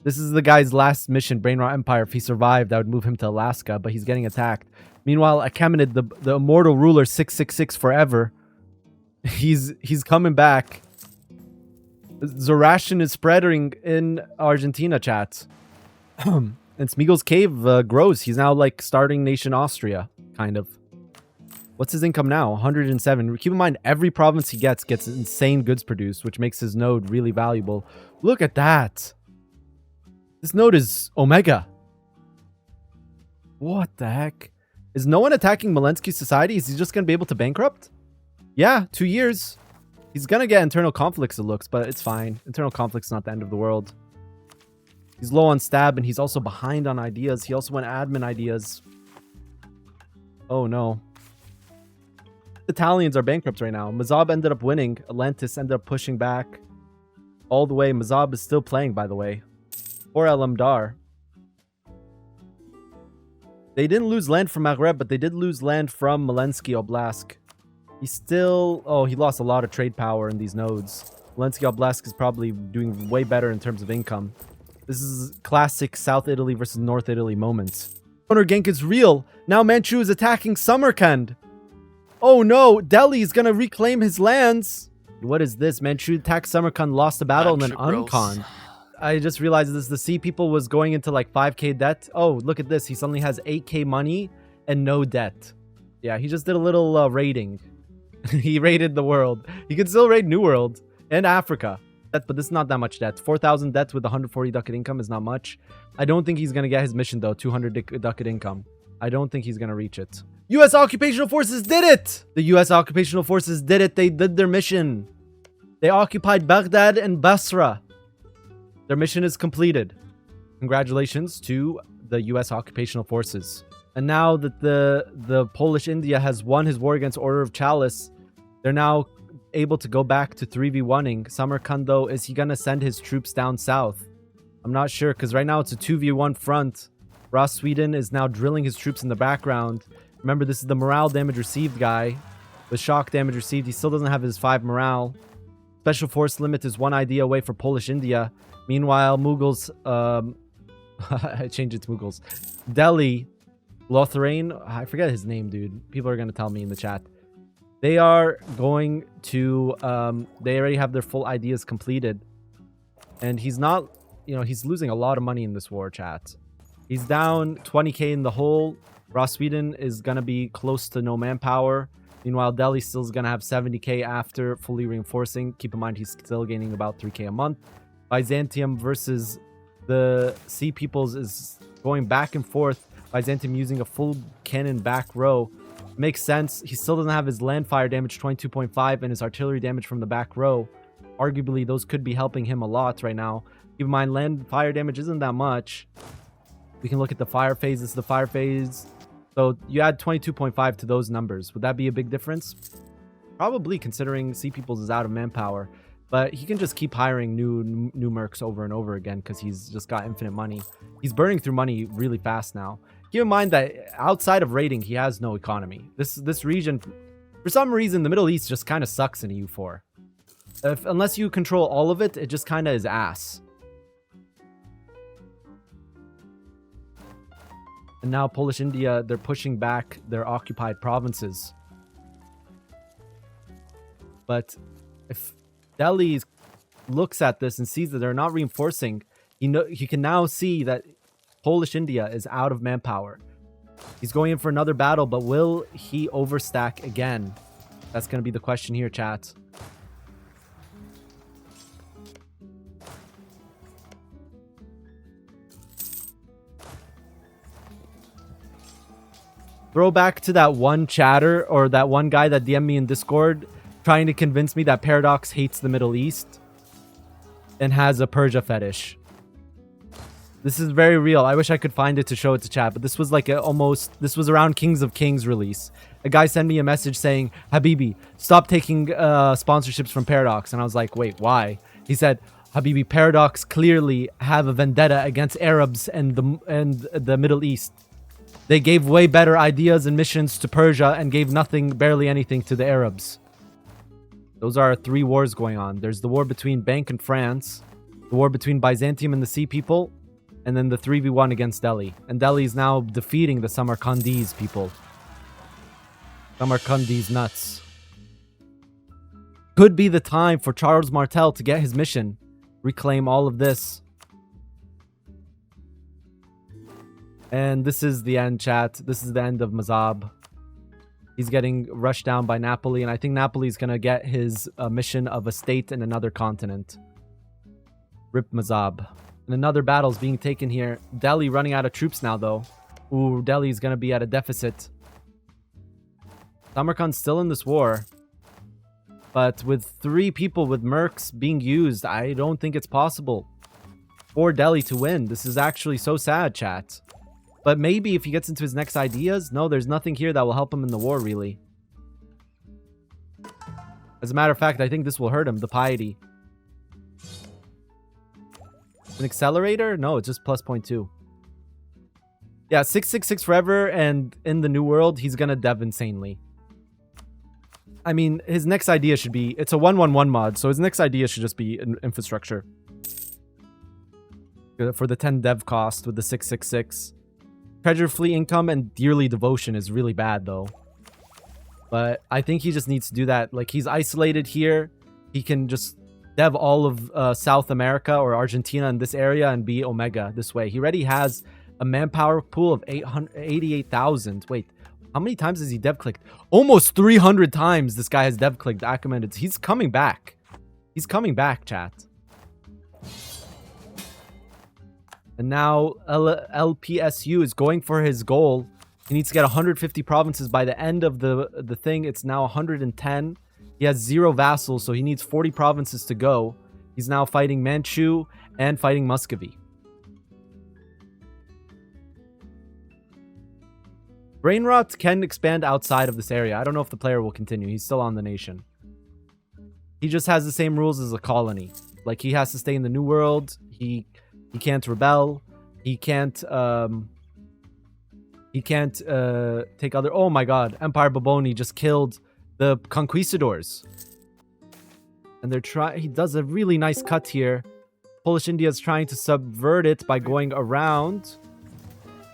This is the guy's last mission, Brainrot Empire. If he survived, I would move him to Alaska, but he's getting attacked. Meanwhile, Achaemenid, the immortal ruler, 666 forever. He's coming back. Zoroastrian is spreading in Argentina, chat. And Smeagol's cave grows. He's now like starting nation Austria, kind of. What's his income now? 107. Keep in mind, every province he gets insane goods produced, which makes his node really valuable. Look at that. This node is Omega. What the heck? Is no one attacking Malensky's society? Is he just going to be able to bankrupt? Yeah, 2 years. He's going to get internal conflicts, it looks, but it's fine. Internal conflict's not the end of the world. He's low on stab, and he's also behind on ideas. He also went admin ideas. Oh, no. Italians are bankrupt right now. Mazab ended up winning. Atlantis ended up pushing back all the way. Mazab is still playing, by the way. Or Elamdar. They didn't lose land from Maghreb, but they did lose land from Malensky Oblast. He's still... Oh, he lost a lot of trade power in these nodes. Malensky Oblast is probably doing way better in terms of income. This is classic South Italy versus North Italy moments. Counter gank is real. Now Manchu is attacking Samarkand. Oh no, Delhi is gonna reclaim his lands. What is this? Manchu attacked Samarkand, lost the battle, and then uncon. I just realized this. The sea people was going into like 5k debt. Oh, look at this. He suddenly has 8k money and no debt. Yeah, he just did a little raiding. He raided the world. He could still raid New World and Africa. But this is not that much debt. 4,000 debt with 140 ducat income is not much. I don't think he's going to get his mission though. 200 ducat income. I don't think he's going to reach it. U.S. occupational forces did it! The U.S. occupational forces did it. They did their mission. They occupied Baghdad and Basra. Their mission is completed. Congratulations to the U.S. occupational forces. And now that the Polish India has won his war against Order of Chalice, they're now able to go back to 3v1ing. Samarkand, though, is he going to send his troops down south? I'm not sure, because right now it's a 2v1 front. Ross Sweden is now drilling his troops in the background. Remember, this is the morale damage received guy. With shock damage received, he still doesn't have his 5 morale. Special force limit is 1 idea away for Polish India. Meanwhile, Mughals... I changed it to Mughals. Delhi, Lotharing... I forget his name, dude. People are going to tell me in the chat. They are going to... they already have their full ideas completed. And he's not... You know, he's losing a lot of money in this war, chat. He's down 20k in the hole. Ross Sweden is going to be close to no manpower. Meanwhile, Delhi still is going to have 70k after fully reinforcing. Keep in mind, he's still gaining about 3k a month. Byzantium versus the Sea Peoples is going back and forth. Byzantium using a full cannon back row. Makes sense. He still doesn't have his land fire damage 22.5 and his artillery damage from the back row. Arguably, those could be helping him a lot right now. Keep in mind, land fire damage isn't that much. We can look at the fire phase. This is the fire phase. So you add 22.5 to those numbers. Would that be a big difference? Probably, considering Sea Peoples is out of manpower. But he can just keep hiring new mercs over and over again because he's just got infinite money. He's burning through money really fast now. Keep in mind that outside of raiding, he has no economy. This region, for some reason, the Middle East just kind of sucks in EU4. Unless you control all of it, it just kind of is ass. And now Polish India, they're pushing back their occupied provinces. But if Delhi looks at this and sees that they're not reinforcing, he can now see that Polish India is out of manpower. He's going in for another battle, but will he overstack again? That's going to be the question here, chat. Throw back to that one chatter or that one guy that DM'd me in Discord trying to convince me that Paradox hates the Middle East and has a Persia fetish. This is very real. I wish I could find it to show it to chat, but this was like this was around Kings of Kings release. A guy sent me a message saying, Habibi, stop taking sponsorships from Paradox. And I was like, wait, why? He said, Habibi, Paradox clearly have a vendetta against Arabs and the Middle East. They gave way better ideas and missions to Persia and gave barely anything to the Arabs. Those are 3 wars going on. There's the war between Bank and France, the war between Byzantium and the Sea People, and then the 3v1 against Delhi. And Delhi is now defeating the Samarkandis people. Samarkandis nuts. Could be the time for Charles Martel to get his mission. Reclaim all of this. And this is the end, chat. This is the end of Mazab. He's getting rushed down by Napoli, and I think Napoli is going to get his mission of a state in another continent. Rip Mazab. And another battle is being taken here. Delhi running out of troops now, though. Ooh, Delhi is going to be at a deficit. Samarkand's still in this war. But with 3 people with mercs being used, I don't think it's possible for Delhi to win. This is actually so sad, chat. But maybe if he gets into his next ideas, no, there's nothing here that will help him in the war, really. As a matter of fact, I think this will hurt him, the piety. An accelerator? No, it's just plus 0.2. Yeah, 666 forever, and in the new world, he's gonna dev insanely. I mean, his next idea should be... It's a 111 mod, so his next idea should just be infrastructure. For the 10 dev cost with the 666. Treasure fleet income and dearly devotion is really bad, though. But I think he just needs to do that. Like, he's isolated here. He can just dev all of South America or Argentina in this area and be Omega this way. He already has a manpower pool of 88,000. Wait, how many times has he dev clicked? Almost 300 times this guy has dev clicked Achaemenids. He's coming back. He's coming back, chat. And now LPSU is going for his goal. He needs to get 150 provinces by the end of the thing. It's now 110. He has 0 vassals, so he needs 40 provinces to go. He's now fighting Manchu and fighting Muscovy. Brain rot can expand outside of this area. I don't know if the player will continue. He's still on the nation. He just has the same rules as a colony. Like, he has to stay in the New World. He can't rebel. He can't take other... Oh my god. Empire Baboni just killed the conquistadors. And they're trying... He does a really nice cut here. Polish India is trying to subvert it by going around.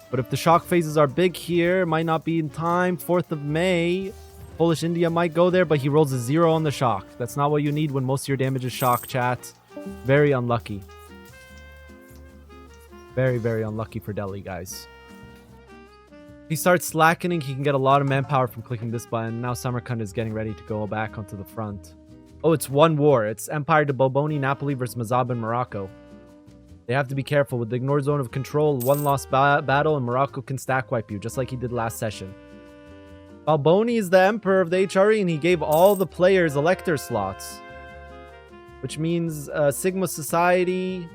But if the shock phases are big here, might not be in time. 4th of May. Polish India might go there, but he rolls a 0 on the shock. That's not what you need when most of your damage is shock, chat. Very unlucky. Very, very unlucky for Delhi, guys. If he starts slackening, he can get a lot of manpower from clicking this button. Now Samarkand is getting ready to go back onto the front. Oh, it's one war. It's Empire de Boboni, Napoli versus Mazab and Morocco. They have to be careful. With the ignored zone of control, one lost battle, and Morocco can stack wipe you, just like he did last session. Balboni is the emperor of the HRE, and he gave all the players elector slots. Which means Sigma Society...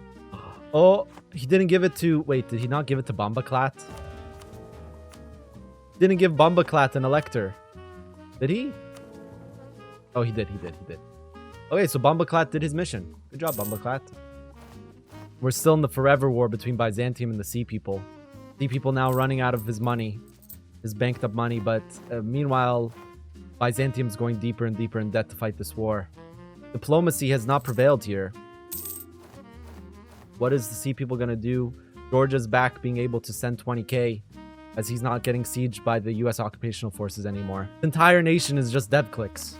Oh, he didn't give it to... Wait, did he not give it to Bombaklat? Didn't give Bombaklat an elector. Did he? Oh, he did. Okay, so Bombaklat did his mission. Good job, Bombaklat. We're still in the forever war between Byzantium and the Sea People. Sea People now running out of his money. His banked up money, but meanwhile, Byzantium's going deeper and deeper in debt to fight this war. Diplomacy has not prevailed here. What is the Sea People gonna do? Georgia's back being able to send 20k as he's not getting sieged by the US occupational forces anymore. The entire nation is just dev clicks.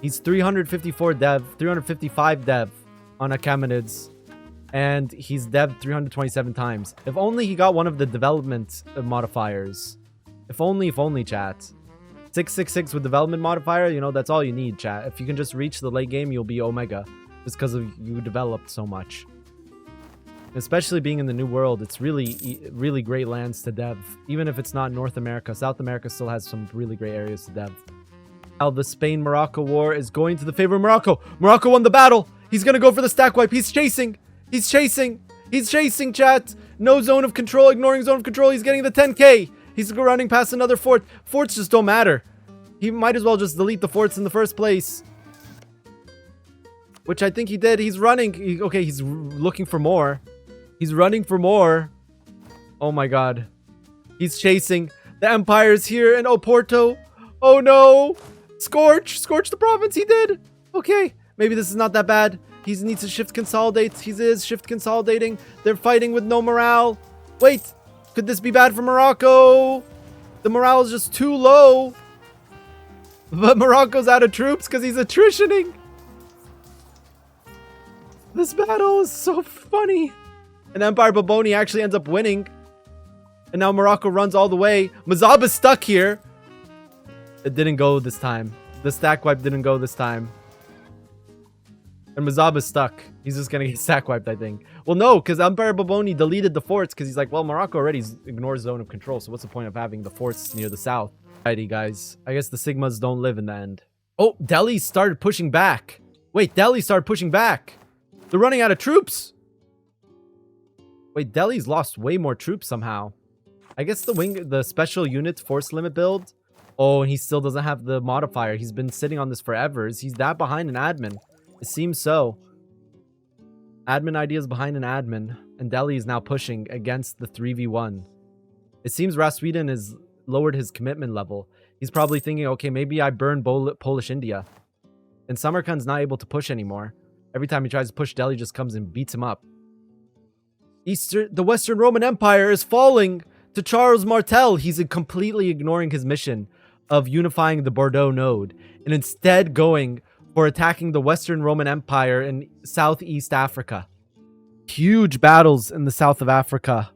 He's 354 dev, 355 dev on Achaemenids, and he's dev 327 times. If only he got one of the development modifiers. If only, chat. 666 with development modifier, you know, that's all you need, chat. If you can just reach the late game, you'll be Omega. Just because of you developed so much. Especially being in the New World, it's really great lands to dev. Even if it's not North America, South America still has some really great areas to dev. Now the Spain-Morocco war is going to the favor of Morocco. Morocco won the battle. He's going to go for the stack wipe. He's chasing, chat. No zone of control, ignoring zone of control. He's getting the 10k. He's running past another fort. Forts just don't matter. He might as well just delete the forts in the first place. Which I think he did. He's running. Okay, he's looking for more. He's running for more. Oh my god. He's chasing. The Empire's here in Oporto. Oh no. Scorch the province. He did. Okay. Maybe this is not that bad. He needs to shift consolidate. He is shift consolidating. They're fighting with no morale. Wait. Could this be bad for Morocco? The morale is just too low. But Morocco's out of troops because he's attritioning. This battle is so funny. And Empire Baboni actually ends up winning. And now Morocco runs all the way. Mazab is stuck here. It didn't go this time. The stack wipe didn't go this time. And Mazab is stuck. He's just gonna get stack wiped, I think. Well, no, because Empire Baboni deleted the forts because he's like, well, Morocco already ignores zone of control. So what's the point of having the forts near the south? Alrighty, guys. I guess the Sigmas don't live in the end. Oh, Delhi started pushing back. Wait, Delhi started pushing back. They're running out of troops. Wait, Delhi's lost way more troops somehow. I guess the special unit force limit build. Oh, and he still doesn't have the modifier. He's been sitting on this forever. He's that behind an admin. It seems so. Admin ideas behind an admin. And Delhi is now pushing against the 3v1. It seems Rasweden has lowered his commitment level. He's probably thinking, okay, maybe I burn Polish India. And Samarkand's not able to push anymore. Every time he tries to push, Delhi just comes and beats him up. The Western Roman Empire is falling to Charles Martel. He's completely ignoring his mission of unifying the Bordeaux node and instead going for attacking the Western Roman Empire in Southeast Africa. Huge battles in the south of Africa.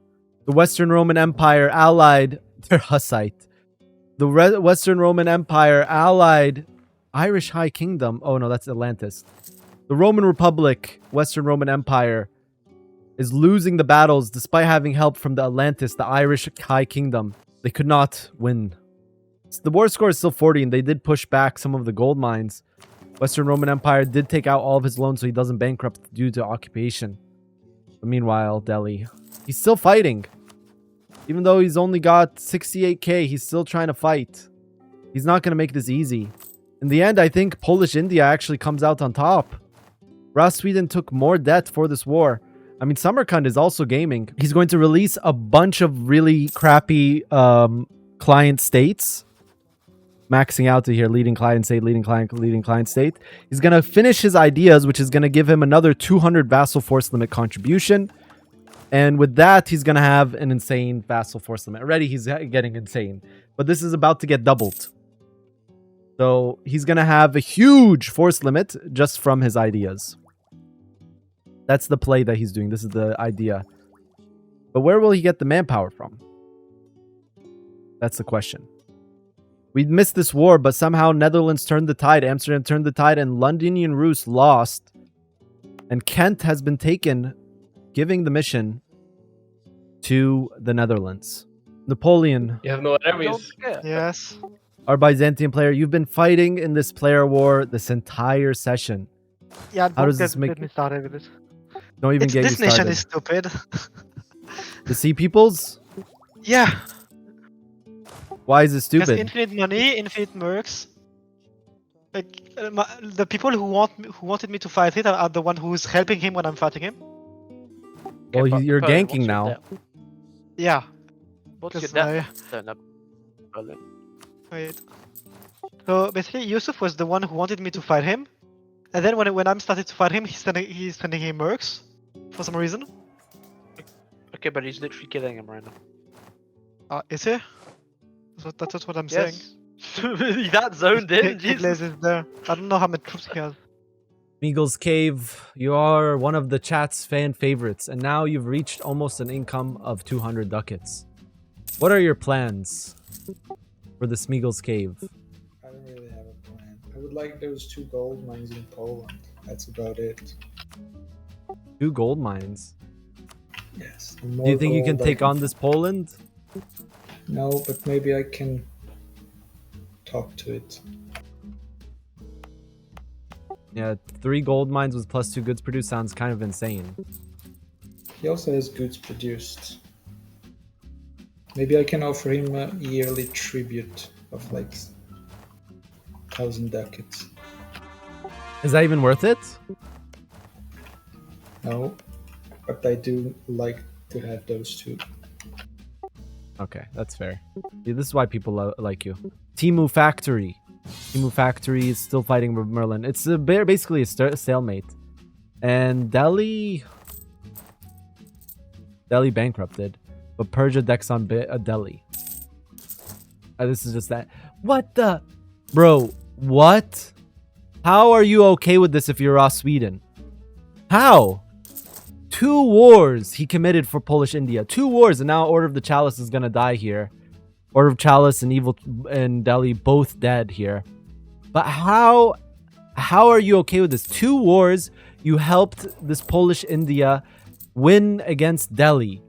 The Western Roman Empire allied their Hussite. The Western Roman Empire allied Irish High Kingdom. Oh no, that's Atlantis. The Roman Republic, Western Roman Empire, is losing the battles despite having help from the Atlantis, the Irish High Kingdom. They could not win. The war score is still 40, and they did push back some of the gold mines. Western Roman Empire did take out all of his loans so he doesn't bankrupt due to occupation. But meanwhile, Delhi, he's still fighting. Even though he's only got 68k, he's still trying to fight. He's not going to make this easy. In the end, I think Polish India actually comes out on top. Sweden took more debt for this war. I mean, Samarkand is also gaming. He's going to release a bunch of really crappy client states. Maxing out to here, leading client state, leading client state. He's going to finish his ideas, which is going to give him another 200 vassal force limit contribution. And with that, he's going to have an insane vassal force limit. Already, he's getting insane. But this is about to get doubled. So he's going to have a huge force limit just from his ideas. That's the play that he's doing. This is the idea. But where will he get the manpower from? That's the question. We missed this war, but somehow Netherlands turned the tide. Amsterdam turned the tide, and Londinian Rus lost. And Kent has been taken, giving the mission to the Netherlands. Napoleon. You have no enemies. Yes. Our Byzantine player, you've been fighting in this player war this entire session. Yeah, How does this make... Get me started with it. Don't even get this you started. nation is stupid. The Sea Peoples? Yeah. Why is it stupid? There's infinite money, infinite mercs. Like the people who wanted me to fight it are the one who's helping him when I'm fighting him. Well, you're ganking now. Yeah. What's your Because death? Wait. So basically, Yusuf was the one who wanted me to fight him, and then when I'm started to fight him, he's sending him mercs for some reason. Okay, but he's literally killing him right now. Is he? That's what I'm Yes. saying. That zoned in. Hitler Jesus. is there. I don't know how many troops he has. Meagle's Cave, you are one of the chat's fan favorites, and now you've reached almost an income of 200 ducats. What are your plans for the Smeagol's Cave? I don't really have a plan. I would like those 2 gold mines in Poland. That's about it. 2 gold mines. Yes. Do you think you can take on this Poland? No, but maybe I can talk to it. Yeah, 3 gold mines with plus 2 goods produced sounds kind of insane. He also has goods produced. Maybe I can offer him a yearly tribute of like 1,000 ducats. Is that even worth it? No, but I do like to have those 2. Okay, that's fair. Yeah, this is why people like you. Timu Factory. Timu Factory is still fighting with Merlin. It's basically a stalemate. And Delhi bankrupted. But Persia decks on Delhi. This is just that. What the? Bro, what? How are you okay with this if you're Ross Sweden? How? 2 wars he committed for Polish India. 2 wars, and now Order of the Chalice is gonna die here. Order of Chalice and Evil and Delhi both dead here. But how are you okay with this? 2 wars, you helped this Polish India win against Delhi.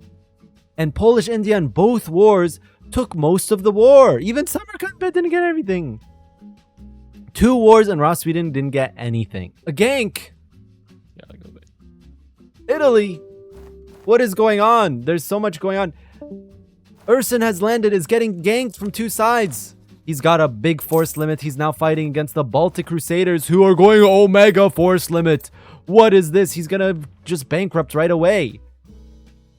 And Polish India in both wars took most of the war. Even Samarkand didn't get everything. 2 wars and Ross Sweden didn't get anything. A gank. Yeah, I go back. Italy. What is going on? There's so much going on. Urson has landed, is getting ganked from 2 sides. He's got a big force limit. He's now fighting against the Baltic Crusaders who are going Omega force limit. What is this? He's gonna just bankrupt right away.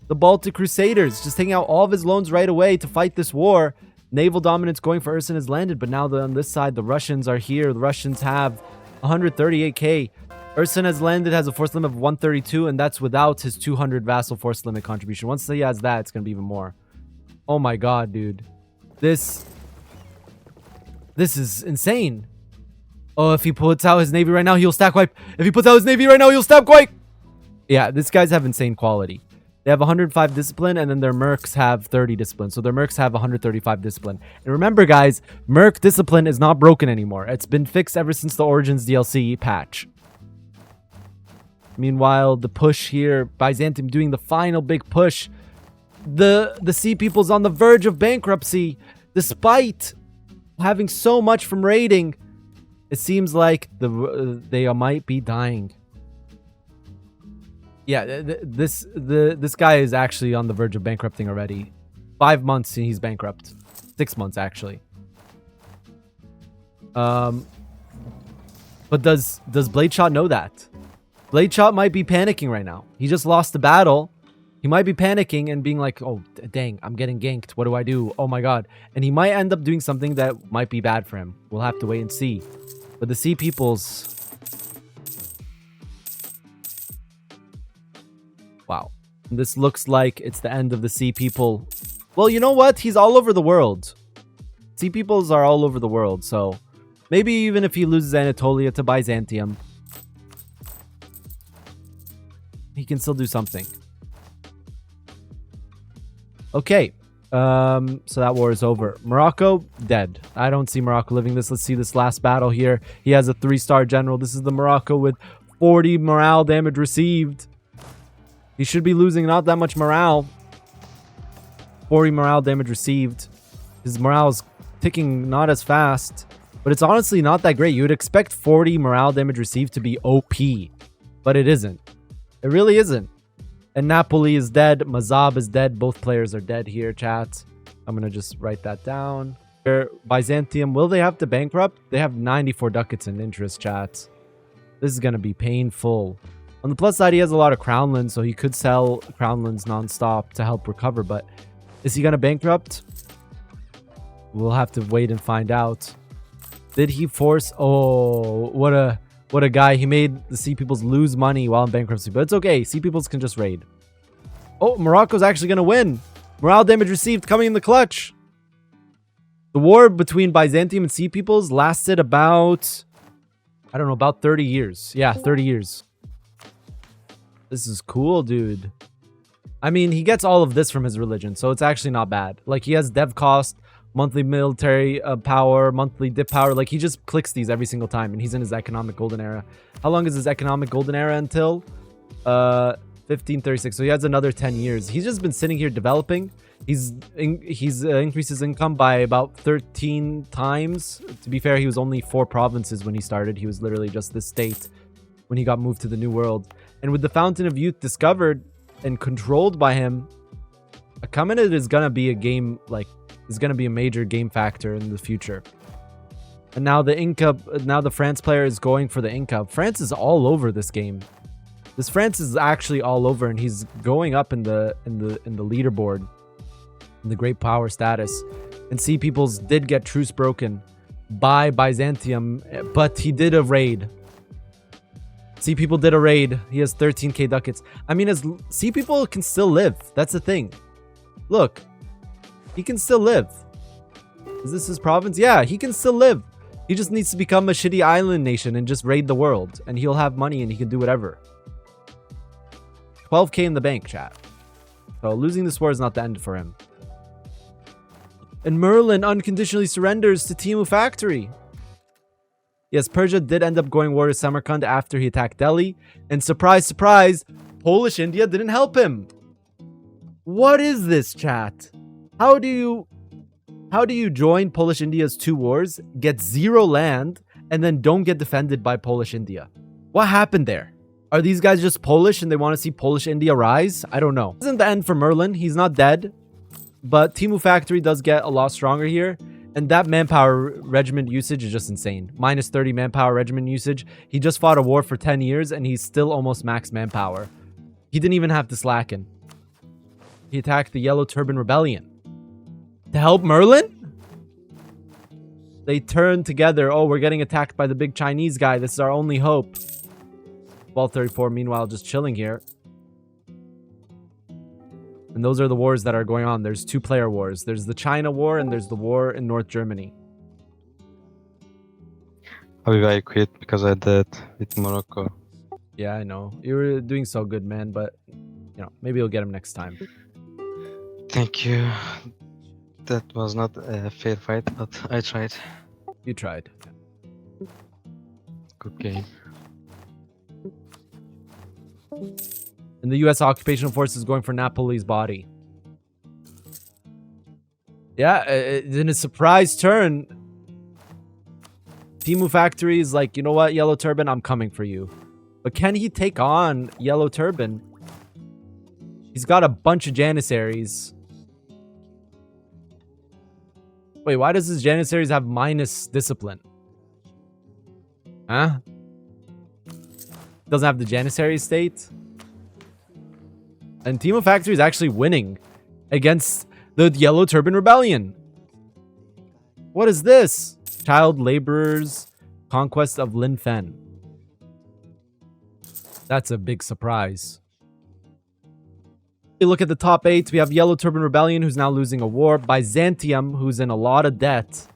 The Baltic Crusaders just taking out all of his loans right away to fight this war. Naval dominance going for Urson has landed, but now on this side, the Russians are here. The Russians have 138k. Urson has landed, has a force limit of 132, and that's without his 200 vassal force limit contribution. Once he has that, it's going to be even more. Oh my god, dude. This is insane. Oh, if he puts out his navy right now, he'll stack wipe. If he puts out his navy right now, he'll stack wipe. Yeah, these guys have insane quality. They have 105 discipline, and then their mercs have 30 discipline. So their mercs have 135 discipline. And remember, guys, merc discipline is not broken anymore. It's been fixed ever since the Origins DLC patch. Meanwhile, the push here, Byzantium doing the final big push. The Sea People's on the verge of bankruptcy. Despite having so much from raiding, it seems like they might be dying. Yeah, this guy is actually on the verge of bankrupting already. 5 months and he's bankrupt. 6 months actually. But does Bladeshot know that? Bladeshot might be panicking right now. He just lost the battle. He might be panicking and being like, oh dang, I'm getting ganked. What do I do? Oh my god. And he might end up doing something that might be bad for him. We'll have to wait and see. But the Sea Peoples... Wow. This looks like it's the end of the Sea People. Well, you know what? He's all over the world. Sea Peoples are all over the world, so... Maybe even if he loses Anatolia to Byzantium, he can still do something. Okay. So that war is over. Morocco, dead. I don't see Morocco living this. Let's see this last battle here. He has a 3-star general. This is the Morocco with 40 morale damage received. He should be losing not that much morale. 40 morale damage received. His morale is ticking not as fast. But it's honestly not that great. You would expect 40 morale damage received to be OP. But it isn't. It really isn't. And Napoli is dead. Mazab is dead. Both players are dead here, chat. I'm going to just write that down. Byzantium, will they have to bankrupt? They have 94 ducats in interest, chat. This is going to be painful. On the plus side, he has a lot of crownlands, so he could sell crownlands nonstop to help recover. But is he going to bankrupt? We'll have to wait and find out. Did he force... Oh, what a guy. He made the Sea Peoples lose money while in bankruptcy. But it's okay. Sea Peoples can just raid. Oh, Morocco's actually going to win. Morale damage received coming in the clutch. The war between Byzantium and Sea Peoples lasted about... I don't know, about 30 years. Yeah, 30 years. This is cool, dude. I mean, he gets all of this from his religion, so it's actually not bad. Like, he has dev cost, monthly military power, monthly dip power. Like, he just clicks these every single time, and he's in his economic golden era. How long is his economic golden era until? 1536. So he has another 10 years. He's just been sitting here developing. He's increased his income by about 13 times. To be fair, he was only 4 provinces when he started. He was literally just this state when he got moved to the New World. And with the Fountain of Youth discovered and controlled by him, Achaemenid is gonna be a game, like, is gonna be a major game factor in the future. And now the Inca, now the France player is going for the Inca. France is all over this game. This France is actually all over, and he's going up in the leaderboard, in the great power status. And Sea Peoples did get truce broken by Byzantium, but he did a raid. Sea People did a raid. He has 13k ducats. I mean, as Sea People can still live. That's the thing. Look, he can still live. Is this his province? Yeah, he can still live. He just needs to become a shitty island nation and just raid the world, and he'll have money and he can do whatever. 12k in the bank, chat. So losing this war is not the end for him. And Merlin unconditionally surrenders to Timu Factory. Yes, Persia did end up going war to Samarkand after he attacked Delhi. And surprise, surprise, Polish India didn't help him. What is this, chat? How do you... How do you join Polish India's 2 wars, get 0 land, and then don't get defended by Polish India? What happened there? Are these guys just Polish and they want to see Polish India rise? I don't know. This isn't the end for Merlin. He's not dead. But Timu Factory does get a lot stronger here. And that manpower regiment usage is just insane. Minus 30 manpower regiment usage. He just fought a war for 10 years and he's still almost max manpower. He didn't even have to slacken. He attacked the Yellow Turban Rebellion. To help Merlin? They turned together. Oh, we're getting attacked by the big Chinese guy. This is our only hope. Ball 34, meanwhile, just chilling here. And those are the wars that are going on. There's 2 player wars. There's the China war and there's the war in North Germany. Habibi, I quit because I did with Morocco. Yeah, I know. You were doing so good, man, but you know, maybe you'll get him next time. Thank you. That was not a fair fight, but I tried. You tried. Good game. And the US occupation force is going for Napoli's body. Yeah, in a surprise turn, Timu Factory is like, you know what, Yellow Turban, I'm coming for you. But can he take on Yellow Turban? He's got a bunch of Janissaries. Wait, why does his Janissaries have minus discipline? Huh? Doesn't have the Janissary state? And Timu Factory is actually winning against the Yellow Turban Rebellion. What is this? Child laborers, conquest of Lin Fen. That's a big surprise. You look at the top 8. We have Yellow Turban Rebellion, who's now losing a war. Byzantium, who's in a lot of debt.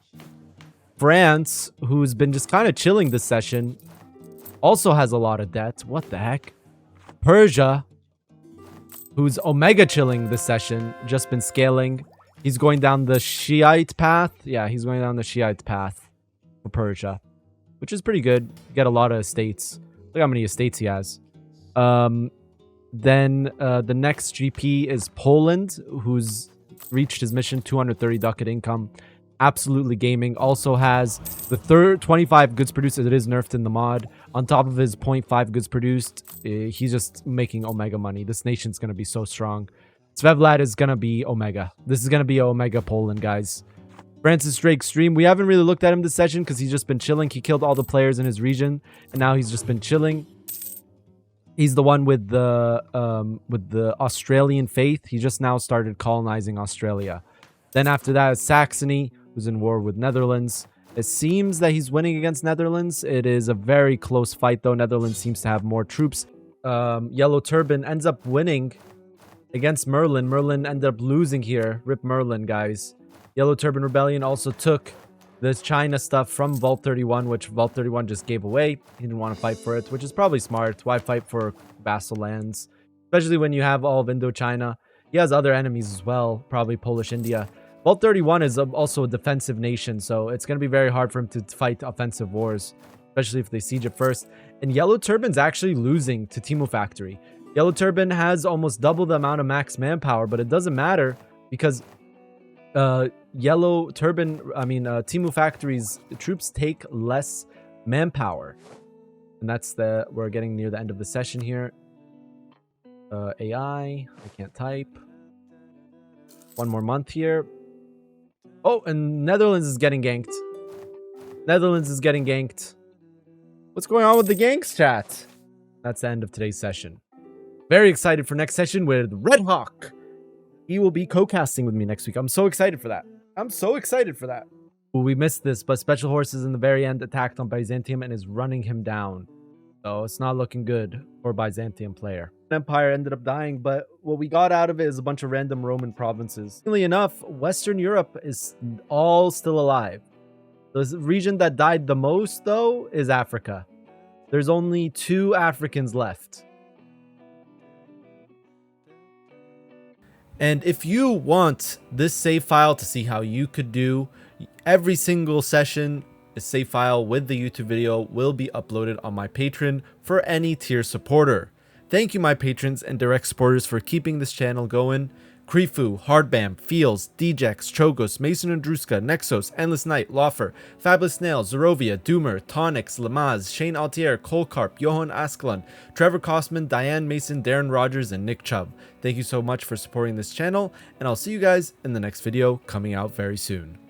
France, who's been just kind of chilling this session, also has a lot of debt. What the heck? Persia, who's omega chilling this session, just been scaling. He's going down the Shiite path. Yeah, he's going down the Shiite path for Persia, which is pretty good. Get a lot of estates. Look how many estates he has. Then the next GP is Poland, who's reached his mission, 230 ducat income. Absolutely Gaming also has the third 25 goods produced, as it is nerfed in the mod. On top of his 0.5 goods produced, he's just making omega money. This nation's going to be so strong. Svevlad is going to be omega. This is going to be omega Poland, guys. Francis Drake Stream. We haven't really looked at him this session because he's just been chilling. He killed all the players in his region, and now he's just been chilling. He's the one with the Australian faith. He just now started colonizing Australia. Then after that is Saxony, who's in war with Netherlands. It seems that he's winning against Netherlands. It is a very close fight, though. Netherlands seems to have more troops. Yellow Turban ends up winning against Merlin. Merlin ended up losing here. Rip Merlin, guys. Yellow Turban Rebellion also took this China stuff from Vault 31, which Vault 31 just gave away. He didn't want to fight for it, which is probably smart. Why fight for vassal lands? Especially when you have all of Indochina. He has other enemies as well, probably Polish India. Vault 31 is also a defensive nation, so it's going to be very hard for him to fight offensive wars, especially if they siege it first. And Yellow Turban's actually losing to Timu Factory. Yellow Turban has almost double the amount of max manpower, but it doesn't matter because Timu Factory's troops take less manpower. And that's we're getting near the end of the session here. AI, I can't type. One more month here. Oh, and Netherlands is getting ganked. Netherlands is getting ganked. What's going on with the ganks, chat? That's the end of today's session. Very excited for next session with Red Hawk. He will be co-casting with me next week. I'm so excited for that. I'm so excited for that. Ooh, we missed this, but Special Horses in the very end attacked on Byzantium and is running him down. So it's not looking good for Byzantium player. Empire ended up dying, but what we got out of it is a bunch of random Roman provinces. Funnily enough, Western Europe is all still alive. The region that died the most, though, is Africa. There's only 2 Africans left. And if you want this save file to see how you could do every single session, a save file with the YouTube video will be uploaded on my Patreon for any tier supporter. Thank you, my patrons and direct supporters, for keeping this channel going. Krifu, Hardbam, Feels, Djex, Chogos, Mason and Druska, Nexos, Endless Knight, Lawfer, Fabulous Snail, Zerovia, Doomer, Tonix, Lamaz, Shane Altier, Colcarp, Johan Askelon, Trevor Kosman, Diane Mason, Darren Rogers, and Nick Chubb. Thank you so much for supporting this channel, and I'll see you guys in the next video coming out very soon.